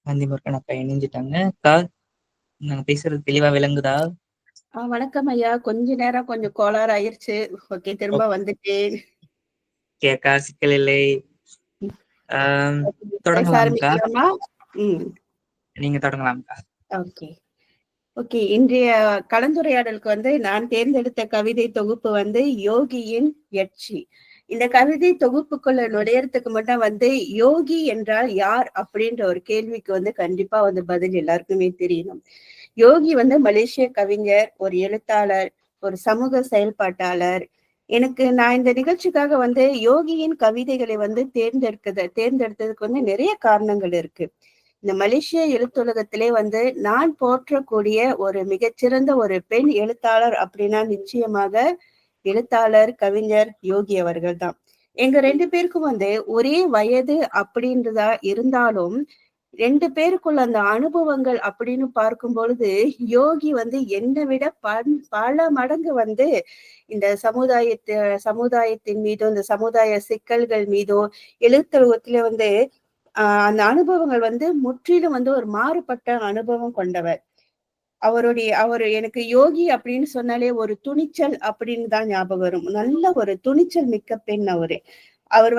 காந்தி முருகன் அக்கா இணைஞ்சிட்டாங்க. அக்கா, நாங்க பேசுறது தெளிவா விளங்குதா? வணக்கம் ஐயா. கொஞ்ச நேரம் கொஞ்சம் கோளாறு ஆயிருச்சு. ஓகே, திரும்ப வந்துட்டேன். ஓகே அக்கா, சிக்கல் இல்லை. பேச தொடங்கலாம்க்கா. ஆரம்பிக்கலாமா? நீங்க தொடங்கலாம்க்கா. Okay okay. இன்றைய கலந்துரையாடலுக்கு நான் தேர்ந்தெடுத்த கவிதை தொகுப்பு யோகியின் எட்சி. இந்த கவிதை தொகுப்புக்குள்ள நுழையறதுக்கு மட்டும் யோகி என்றால் யார் அப்படின்ற ஒரு கேள்விக்கு கண்டிப்பா பதில் எல்லாருக்குமே தெரியணும். யோகி மலேசிய கவிஞர், ஒரு எழுத்தாளர், ஒரு சமூக செயல்பாட்டாளர். நான் இந்த நிகழ்ச்சிக்காக யோகியின் கவிதைகளை தேர்ந்தெடுத்ததுக்கு நிறைய காரணங்கள் இருக்கு. இந்த மலேசிய எழுத்துலகத்திலே நான் போற்றக்கூடிய ஒரு மிகச்சிறந்த ஒரு பெண் எழுத்தாளர் அப்படின்னா நிச்சயமாக எழுத்தாளர் கவிஞர் யோகி அவர்கள் தான். எங்க 2 பேருக்கும் ஒரே வயது அப்படின்றதா இருந்தாலும் 2 பேருக்குள்ள அந்த அனுபவங்கள் அப்படின்னு பார்க்கும் பொழுது யோகி என்னை விட பல மடங்கு இந்த சமுதாயத்தின் மீதோ, இந்த சமுதாய சிக்கல்கள் மீதோ எழுத்துலகத்திலே அந்த அனுபவங்கள் முற்றிலும் ஒரு மாறுபட்ட அனுபவம் கொண்டவர். அவரு எனக்கு யோகி அப்படின்னு சொன்னாலே ஒரு துணிச்சல் அப்படின்னு தான் ஞாபகம் வரும். நல்ல ஒரு துணிச்சல் மிக்க பெண் அவரு. அவர்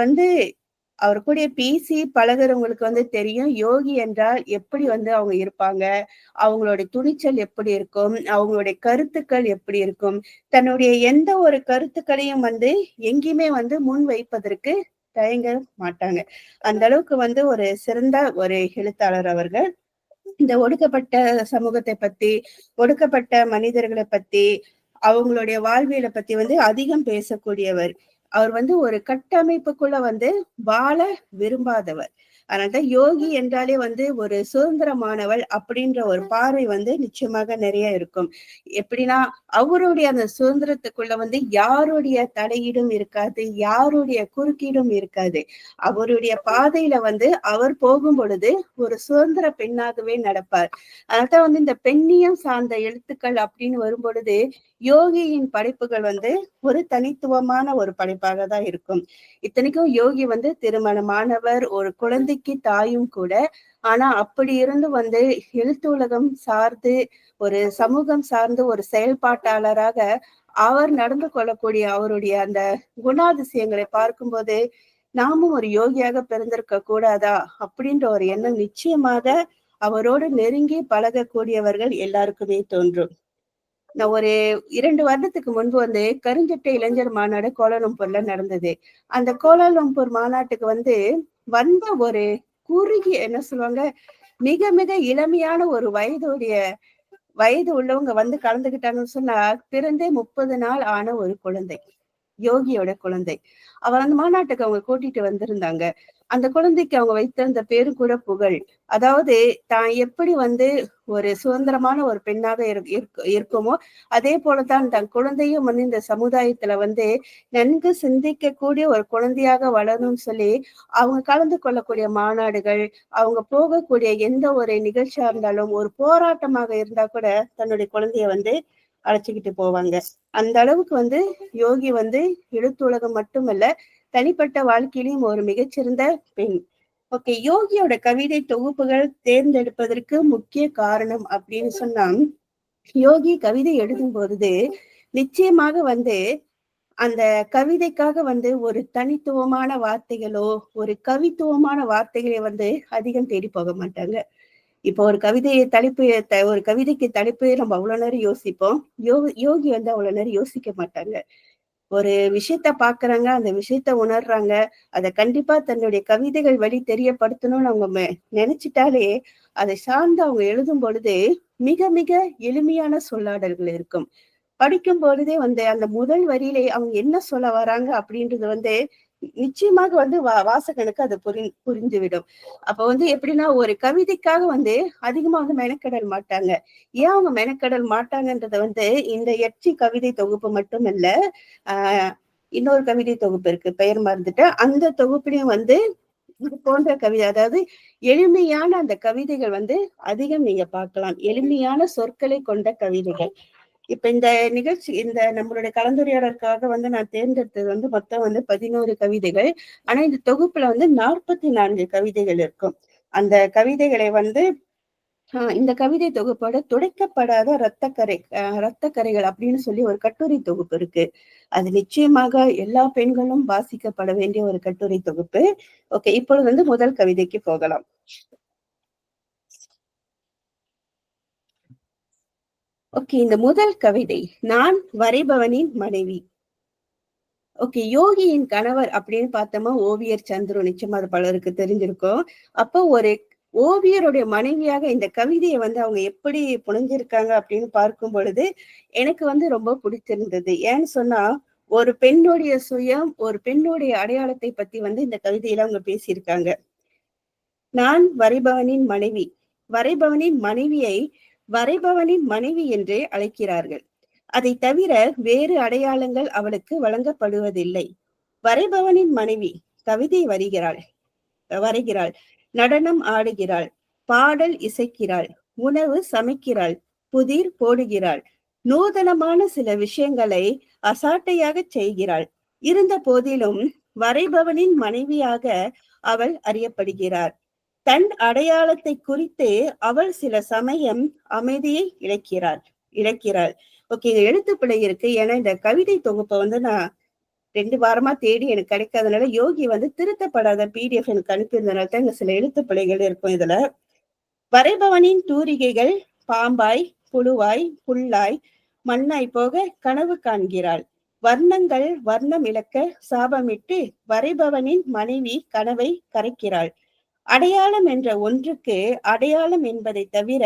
அவர் கூட பேசி பழகுறவங்களுக்கு தெரியும் யோகி என்றால் எப்படி அவங்க இருப்பாங்க, அவங்களுடைய துணிச்சல் எப்படி இருக்கும், அவங்களுடைய கருத்துக்கள் எப்படி இருக்கும், தன்னுடைய எந்த ஒரு கருத்துக்களையும் எங்கேயுமே முன் வைப்பதற்கு தயங்க மாட்டாங்க. அந்த அளவுக்கு ஒரு சிறந்த ஒரு எழுத்தாளர் அவர்கள். இந்த ஒடுக்கப்பட்ட சமூகத்தை பத்தி, ஒடுக்கப்பட்ட மனிதர்களை பத்தி, அவங்களுடைய வாழ்வியலை பத்தி அதிகம் பேசக்கூடியவர். அவர் ஒரு கட்டமைப்புக்குள்ள வாழ விரும்பாதவர். அதனால்தான் யோகி என்றாலே ஒரு சுதந்திரமானவள் அப்படின்ற ஒரு பார்வை நிச்சயமாக நிறைய இருக்கும். எப்படின்னா அவருடைய அந்த சுதந்திரத்துக்குள்ள யாருடைய தலையீடும் இருக்காது, யாருடைய குறுக்கீடும் இருக்காது. அவருடைய பாதையில அவர் போகும் பொழுது ஒரு சுதந்திர பெண்ணாகவே நடப்பார். அதனால்தான் இந்த பெண்ணியம் சார்ந்த எழுத்துக்கள் அப்படின்னு வரும் பொழுது யோகியின் படைப்புகள் ஒரு தனித்துவமான ஒரு படைப்பாக தான் இருக்கும். இத்தனைக்கும் யோகி திருமணமானவர், ஒரு குழந்தைக்கு தாயும் கூட. ஆனா அப்படி இருந்து எழுத்து உலகம் சார்ந்து, ஒரு சமூகம் சார்ந்து ஒரு செயல்பாட்டாளராக அவர் நடந்து கொள்ளக்கூடிய அவருடைய அந்த குணாதிசயங்களை பார்க்கும்போது நாமும் ஒரு யோகியாக பிறந்திருக்க கூடாதா அப்படின்ற ஒரு எண்ணம் நிச்சயமாக அவரோடு நெருங்கி பழகக்கூடியவர்கள் எல்லாருக்குமே தோன்றும். நான் ஒரு 2 வருடத்துக்கு முன்பு கருஞ்சட்டை இளைஞர் மாநாடு கோலாலம்பூர்ல நடந்தது. அந்த கோலாலம்பூர் மாநாட்டுக்கு வந்த ஒரு குறுகிய என்ன சொல்லுவாங்க, மிக மிக இளமையான ஒரு வயது உள்ளவங்க கலந்துகிட்டாங்கன்னு சொன்னா, பிறந்தே 30 நாள் ஆன ஒரு குழந்தை, யோகியோட குழந்தை. அவர் அந்த மாநாட்டுக்கு அவங்க கூட்டிட்டு வந்திருந்தாங்க. அந்த குழந்தைக்கு அவங்க வைத்த அந்த பேரு கூட புகழ். அதாவது தான் எப்படி ஒரு சுதந்திரமான ஒரு பெண்ணாக இருக்குமோ அதே போலதான் தன் குழந்தையும் இந்த சமுதாயத்துல நன்கு சிந்திக்கக்கூடிய ஒரு குழந்தையாக வளரணும்னு சொல்லி அவங்க கலந்து கொள்ளக்கூடிய மாநாடுகள், அவங்க போகக்கூடிய எந்த ஒரு நிகழ்ச்சியா இருந்தாலும், ஒரு போராட்டமாக இருந்தா கூட தன்னுடைய குழந்தைய அழைச்சிக்கிட்டு போவாங்க. அந்த அளவுக்கு யோகி எழுத்துலகம் மட்டுமல்ல, தனிப்பட்ட வாழ்க்கையிலும் ஒரு மிகச்சிறந்த பெண். ஓகே, யோகியோட கவிதை தொகுப்புகள் தேர்ந்தெடுப்பதற்கு முக்கிய காரணம் அப்படின்னு சொன்னா, யோகி கவிதை எழுதும் பொழுது நிச்சயமாக அந்த கவிதைக்காக ஒரு தனித்துவமான வார்த்தைகளோ, ஒரு கவித்துவமான வார்த்தைகளை அதிகம் தேடி போக மாட்டாங்க. இப்போ ஒரு கவிதையை ஒரு கவிதைக்கு தலைப்பு நம்ம அவ்வளவு நேரம் யோசிப்போம். யோகி அவ்வளவு நேரம் யோசிக்க மாட்டாங்க. ஒரு விஷயத்த பாக்குறாங்க, அந்த விஷயத்த உணர்றாங்க, அதை கண்டிப்பா தன்னுடைய கவிதைகள் வழி தெரியப்படுத்தணும்னு அவங்க நினைச்சிட்டாலே அதை சார்ந்து அவங்க எழுதும் பொழுது மிக மிக எளிமையான சொல்லாடல்கள் இருக்கும். படிக்கும் பொழுதே அந்த முதல் வரியிலே அவங்க என்ன சொல்ல வராங்க அப்படின்றது நிச்சயமாக வாசகனுக்கு அது புரிந்துவிடும். அப்ப எப்படின்னா ஒரு கவிதைக்காக அதிகமா மெனக்கடல் மாட்டாங்க. ஏன் அவங்க மெனக்கடல் மாட்டாங்கன்றத இந்த எட்சி கவிதை தொகுப்பு மட்டும் இல்ல, இன்னொரு கவிதை தொகுப்பு இருக்கு, பெயர் மறந்துட்டு. அந்த தொகுப்பிலையும் இது போன்ற கவிதை, அதாவது எளிமையான அந்த கவிதைகள் அதிகம் நீங்க பார்க்கலாம். எளிமையான சொற்களை கொண்ட கவிதைகள். இப்ப இந்த நிகழ்ச்சி, இந்த நம்மளுடைய கலந்துரையாடலுக்காக நான் தேர்ந்தெடுத்தது மொத்தம் 11 கவிதைகள். ஆனா இந்த தொகுப்புல 44 கவிதைகள் இருக்கும். அந்த கவிதைகளை வந்து இந்த கவிதை தொகுப்போட துடைக்கப்படாத ரத்தக்கரைகள் அப்படின்னு சொல்லி ஒரு கட்டுரை தொகுப்பு இருக்கு. அது நிச்சயமாக எல்லா பெண்களும் வாசிக்கப்பட வேண்டிய ஒரு கட்டுரை தொகுப்பு. ஓகே, இப்பொழுது வந்து முதல் கவிதைக்கு போகலாம். ஓகே, இந்த முதல் கவிதை நான் வரைபவனின் மனைவி. ஓகே, யோகியின் கணவர் அப்படின்னு பார்த்தோமா ஓவியர் சந்துரு, நிச்சயமா அது பலருக்கு தெரிஞ்சிருக்கும். அப்போ ஒரு ஓவியருடைய மனைவியாக இந்த கவிதையை வந்து அவங்க எப்படி புனைஞ்சிருக்காங்க அப்படின்னு பார்க்கும் பொழுது எனக்கு வந்து ரொம்ப பிடிச்சிருந்தது. ஏன்னு சொன்னா ஒரு பெண்ணுடைய சுயம், ஒரு பெண்ணுடைய அடையாளத்தை பத்தி வந்து இந்த கவிதையில அவங்க பேசியிருக்காங்க. நான் வரைபவனின் மனைவி. வரைபவனின் மனைவியை வரைபவனின் மனைவி என்றே அழைக்கிறார்கள். அதை தவிர வேறு அடையாளங்கள் அவளுக்கு வழங்கப்படுவதில்லை. வரைபவனின் மனைவி கவிதை வரைகிறாள், நடனம் ஆடுகிறாள், பாடல் இசைக்கிறாள், உணவு சமைக்கிறாள், புதிர் போடுகிறாள், நூதனமான சில விஷயங்களை அசாட்டையாக செய்கிறாள். இருந்த போதிலும் வரைபவனின் மனைவியாக அவள் அறியப்படுகிறார். தன் அடையாளத்தை குறித்து அவள் சில சமயம் அமைதியை இழக்கிறாள். ஓகே, இது எழுத்துப்பிழை இருக்கு. ஏன்னா இந்த கவிதை தொகுப்பை வந்து நான் 2 வாரமா தேடி எனக்கு கிடைக்காதனால யோகி வந்து திருத்தப்படாத PDF எனக்கு அனுப்பியிருந்தனால தான் இங்க சில எழுத்துப்பிழைகள் இருக்கும். இதுல வரைபவனின் தூரிகைகள் பாம்பாய், புழுவாய், புல்லாய், மண்ணாய் போக கனவு காண்கிறாள். வர்ணங்கள் வர்ணம் இழக்க சாபமிட்டு வரைபவனின் மனைவி கனவை கரைக்கிறாள். அடையாளம் என்ற ஒன்றுக்கு அடையாளம் என்பதை தவிர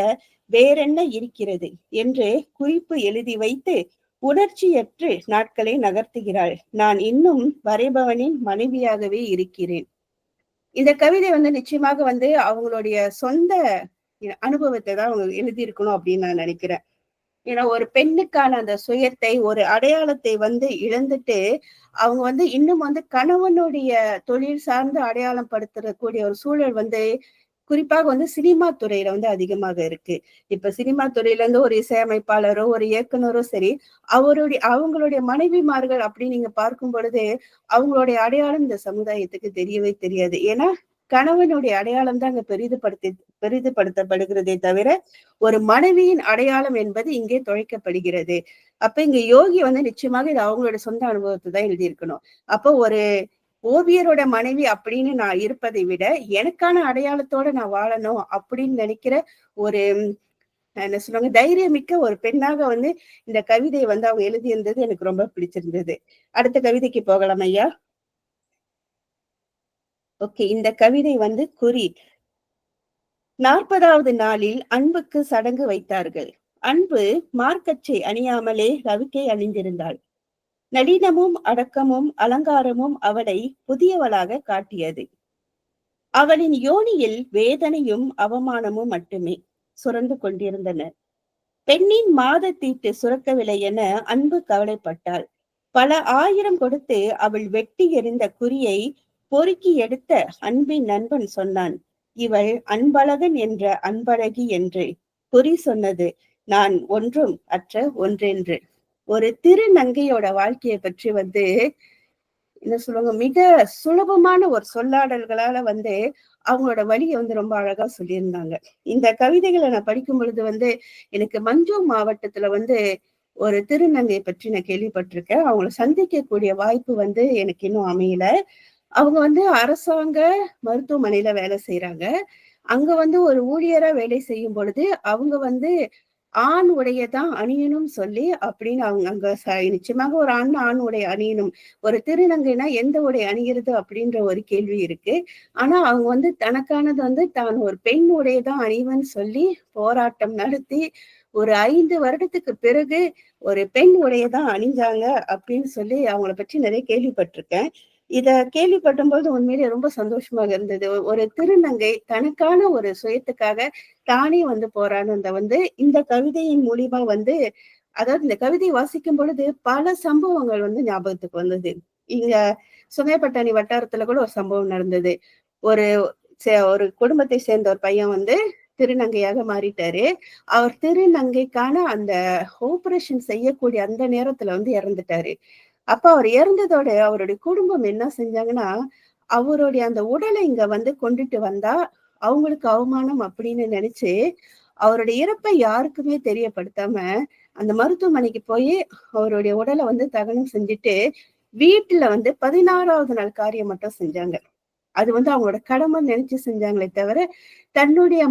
வேறென்ன இருக்கிறது என்று குறிப்பு எழுதி வைத்து உணர்ச்சியற்று நாட்களை நகர்த்துகிறாள். நான் இன்னும் வரைபவனின் மனைவியாகவே இருக்கிறேன். இந்த கவிதை வந்து நிச்சயமாக வந்து அவங்களுடைய சொந்த அனுபவத்தை தான் அவங்க எழுதியிருக்கணும் அப்படின்னு நான் நினைக்கிறேன். ஏன்னா ஒரு பெண்ணுக்கான அந்த சுயத்தை, ஒரு அடையாளத்தை வந்து இழந்துட்டு அவங்க வந்து இன்னும் வந்து கணவனுடைய தொழில் சார்ந்து அடையாளம் படுத்தக்கூடிய ஒரு சூழல் வந்து குறிப்பாக வந்து சினிமா துறையில வந்து அதிகமாக இருக்கு. இப்ப சினிமா துறையில இருந்து ஒரு இசையமைப்பாளரோ ஒரு இயக்குனரோ சரி, அவங்களுடைய மனைவிமார்கள் அப்படின்னு நீங்க பார்க்கும் பொழுது அவங்களுடைய அடையாளம் இந்த சமுதாயத்துக்கு தெரியவே தெரியாது. ஏன்னா கணவனுடைய அடையாளம் தான் அங்க பெரிதுபடுத்தப்படுகிறதே தவிர ஒரு மனைவியின் அடையாளம் என்பது இங்கே தொலைக்கப்படுகிறது. அப்ப இங்க யோகி வந்து நிச்சயமாக இது அவங்களோட சொந்த அனுபவத்தை தான் எழுதியிருக்கணும். அப்போ ஒரு ஓவியரோட மனைவி அப்படின்னு நான் இருப்பதை விட எனக்கான அடையாளத்தோட நான் வாழணும் அப்படின்னு நினைக்கிற ஒரு என்ன சொல்லுவாங்க தைரியமிக்க ஒரு பெண்ணாக வந்து இந்த கவிதையை வந்து அவங்க எழுதியிருந்தது எனக்கு ரொம்ப பிடிச்சிருந்தது. அடுத்த கவிதைக்கு போகலாம் ஐயா. ஓகே, இந்த கவிதை வந்து குறி. 40வது நாளில் அன்புக்கு சடங்கு வைத்தார்கள். அன்பு மார்க்கச்சை அணியாமலே ரவிக்கை அணிந்திருந்தாள். நளினமும் அடக்கமும் அலங்காரமும் அவளை புதியவளாக காட்டியது. அவளின் யோனியில் வேதனையும் அவமானமும் மட்டுமே சுரந்து கொண்டிருந்தன. பெண்ணின் மாதத்தீட்டு சுரக்கவில்லை என அன்பு கவலைப்பட்டாள். பல ஆயிரம் கொடுத்து அவள் வெட்டி எறிந்த குறியை பொறுக்கி எடுத்த அன்பின் நண்பன் சொன்னான், இவள் அன்பழகன் என்ற அன்பழகி என்று. குறி சொன்னது, நான் ஒன்றும் அற்ற ஒன்றென்று. ஒரு திருநங்கையோட வாழ்க்கையை பற்றி வந்து என்ன சொல்லுவாங்க, மிக சுலபமான ஒரு சொல்லாடல்களால வந்து அவங்களோட வழியை வந்து ரொம்ப அழகா சொல்லியிருந்தாங்க. இந்த கவிதைகளை நான் படிக்கும் பொழுது வந்து எனக்கு மஞ்சு மாவட்டத்துல வந்து ஒரு திருநங்கையை பற்றி நான் கேள்விப்பட்டிருக்கேன். அவங்களை சந்திக்கக்கூடிய வாய்ப்பு வந்து எனக்கு இன்னும் அமையல. அவங்க வந்து அரசாங்க மருத்துவமனையில வேலை செய்யறாங்க. அங்க வந்து ஒரு ஊழியரா வேலை செய்யும் பொழுது அவங்க வந்து ஆண் உடையதான் அணியணும் சொல்லி அப்படின்னு அவங்க அங்க நிச்சயமாக ஒரு ஆண் உடை அணியணும். ஒரு திருநங்கைனா எந்த உடை அணிகிறது அப்படின்ற ஒரு கேள்வி இருக்கு. ஆனா அவங்க வந்து தனக்கானது வந்து தான் ஒரு பெண் உடையதான் அணிவன்னு சொல்லி போராட்டம் நடத்தி ஒரு 5 வருடத்துக்கு பிறகு ஒரு பெண் உடையதான் அணிஞ்சாங்க அப்படின்னு சொல்லி அவங்கள பற்றி நிறைய கேள்விப்பட்டிருக்கேன். இத கேள்விப்பட்டும்போது உண்மையிலே ரொம்ப சந்தோஷமாக இருந்தது. ஒரு திருநங்கை தனக்கான ஒரு சுயத்துக்காக தானே வந்து போராடினத வந்து இந்த கவிதையின் மூலியமா வந்து, அதாவது இந்த கவிதை வாசிக்கும் பொழுது பல சம்பவங்கள் வந்து ஞாபகத்துக்கு வந்தது. இங்க சுங்கைப்பட்டாணி வட்டாரத்துல கூட ஒரு சம்பவம் நடந்தது. ஒரு ஒரு குடும்பத்தை சேர்ந்த ஒரு பையன் வந்து திருநங்கையாக மாறிட்டாரு. அவர் திருநங்கைக்கான அந்த ஆபரேஷன் செய்யக்கூடிய அந்த நேரத்துல வந்து இறந்துட்டாரு. அப்ப அவர் இறந்ததோட அவருடைய குடும்பம் என்ன செஞ்சாங்கன்னா, அவருடைய அந்த உடலை இங்க வந்து கொண்டுட்டு வந்தா அவங்களுக்கு அவமானம் அப்படின்னு நினைச்சு அவருடைய இறப்பை யாருக்குமே தெரியப்படுத்தாம அந்த மருத்துவமனைக்கு போய் அவருடைய உடலை வந்து தகனம் செஞ்சுட்டு வீட்டுல வந்து 16வது நாள் காரியம் மட்டும் செஞ்சாங்க. அது வந்து அவங்களோட கடமைன்னு நினைச்சு செஞ்சாங்களே தவிர தன்னுடைய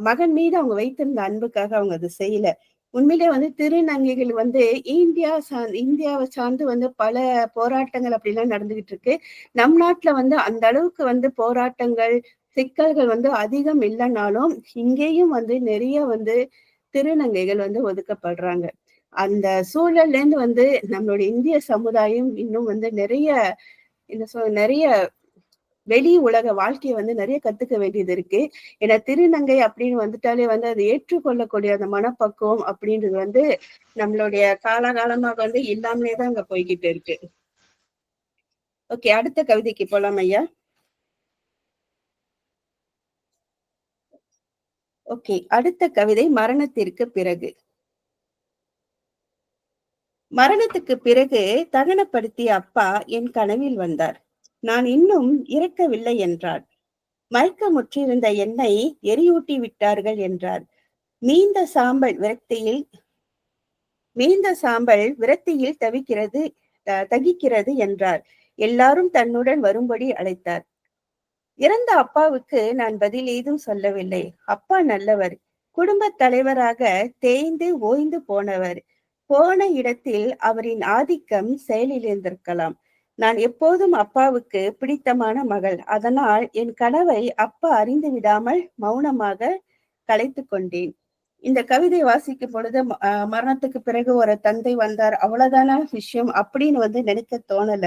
மகன் மீது அவங்க வைத்திருந்த அன்புக்காக அவங்க அது செய்யல. உண்மையிலே வந்து திருநங்கைகள் வந்து இந்தியாவை சார்ந்து வந்து பல போராட்டங்கள் அப்படிலாம் நடந்துகிட்டு இருக்கு. நம் நாட்டுல வந்து அந்த அளவுக்கு வந்து போராட்டங்கள் சிக்கல்கள் வந்து அதிகம் இல்லைன்னாலும் இங்கேயும் வந்து நிறைய வந்து திருநங்கைகள் வந்து ஒதுக்கப்படுறாங்க. அந்த சூழல்ல இருந்து வந்து நம்மளுடைய இந்திய சமுதாயம் இன்னும் வந்து நிறைய வெளி உலக வாழ்க்கையை வந்து நிறைய கத்துக்க வேண்டியது இருக்கு. ஏன்னா திருநங்கை அப்படின்னு வந்துட்டாலே வந்து அதை ஏற்றுக்கொள்ளக்கூடிய அந்த மனப்பக்குவம் அப்படின்றது வந்து நம்மளுடைய காலகாலமாக வந்து இல்லாமலே தான் அங்க போய்கிட்டு இருக்கு. ஓகே, அடுத்த கவிதைக்கு போலாம் ஐயா. ஓகே, அடுத்த கவிதை மரணத்திற்கு பிறகு. மரணத்துக்கு பிறகு தகனப்படுத்திய அப்பா என் கனவில் வந்தார். நான் இன்னும் இறக்கவில்லை என்றார். மயக்கமுற்றிருந்த என்னை எரியூட்டி விட்டார்கள் என்றார். மீந்த சாம்பல் விரக்தியில் மீந்த சாம்பல் விரக்தியில் தகிக்கிறது என்றார். எல்லாரும் தன்னுடன் வரும்படி அழைத்தார். இறந்த அப்பாவுக்கு நான் பதில் ஏதும் சொல்லவில்லை. அப்பா நல்லவர், குடும்பத் தலைவராக தேய்ந்து ஓய்ந்து போனவர். போன இடத்தில் அவரின் ஆதிக்கம் செயலில் இருந்திருக்கலாம். நான் எப்போதும் அப்பாவுக்கு பிடித்தமான மகள். அதனால் என் கனவை அப்பா அறிந்து விடாமல் மௌனமாக கலைத்து கொண்டேன். இந்த கவிதை வாசிக்கும் பொழுது மரணத்துக்கு பிறகு ஒரு தந்தை வந்தார், அவ்வளவுதான விஷயம் அப்படின்னு வந்து நினைக்க தோணல.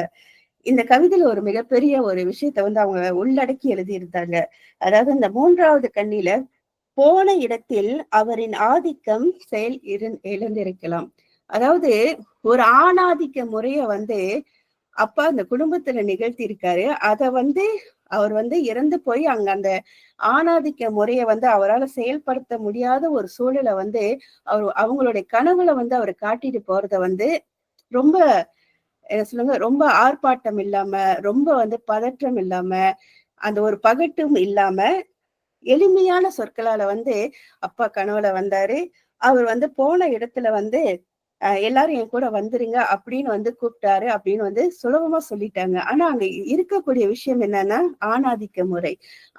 இந்த கவிதையில ஒரு மிகப்பெரிய ஒரு விஷயத்த வந்து அவங்க உள்ளடக்கி எழுதியிருந்தாங்க. அதாவது இந்த 3வது கண்ணில போன இடத்தில் அவரின் ஆதிக்கம் எழுந்திருக்கலாம். அதாவது ஒரு ஆணாதிக்க முறைய வந்து அப்பா அந்த குடும்பத்துல நிகழ்த்தி இருக்காரு. அத வந்து அவர் வந்து இறந்து போய் அங்க அந்த ஆணாதிக்க முறைய வந்து அவரால் செயல்படுத்த முடியாத ஒரு சூழலை வந்து அவங்களுடைய கனவுல வந்து அவர் காட்டிட்டு போறத வந்து ரொம்ப என்ன சொல்லுங்க, ரொம்ப ஆர்ப்பாட்டம் இல்லாம, ரொம்ப வந்து பதற்றம் இல்லாம, அந்த ஒரு பகட்டும் இல்லாம எளிமையான சொற்களால வந்து அப்பா கனவுல வந்தாரு. அவர் வந்து போன இடத்துல வந்து எல்லாரும் என் கூட வந்துருங்க அப்படின்னு வந்து கூப்பிட்டாரு அப்படின்னு வந்து சுலபமா சொல்லிட்டாங்க. ஆனா அங்க இருக்கக்கூடிய விஷயம் என்னன்னா ஆணாதிக்க முறை.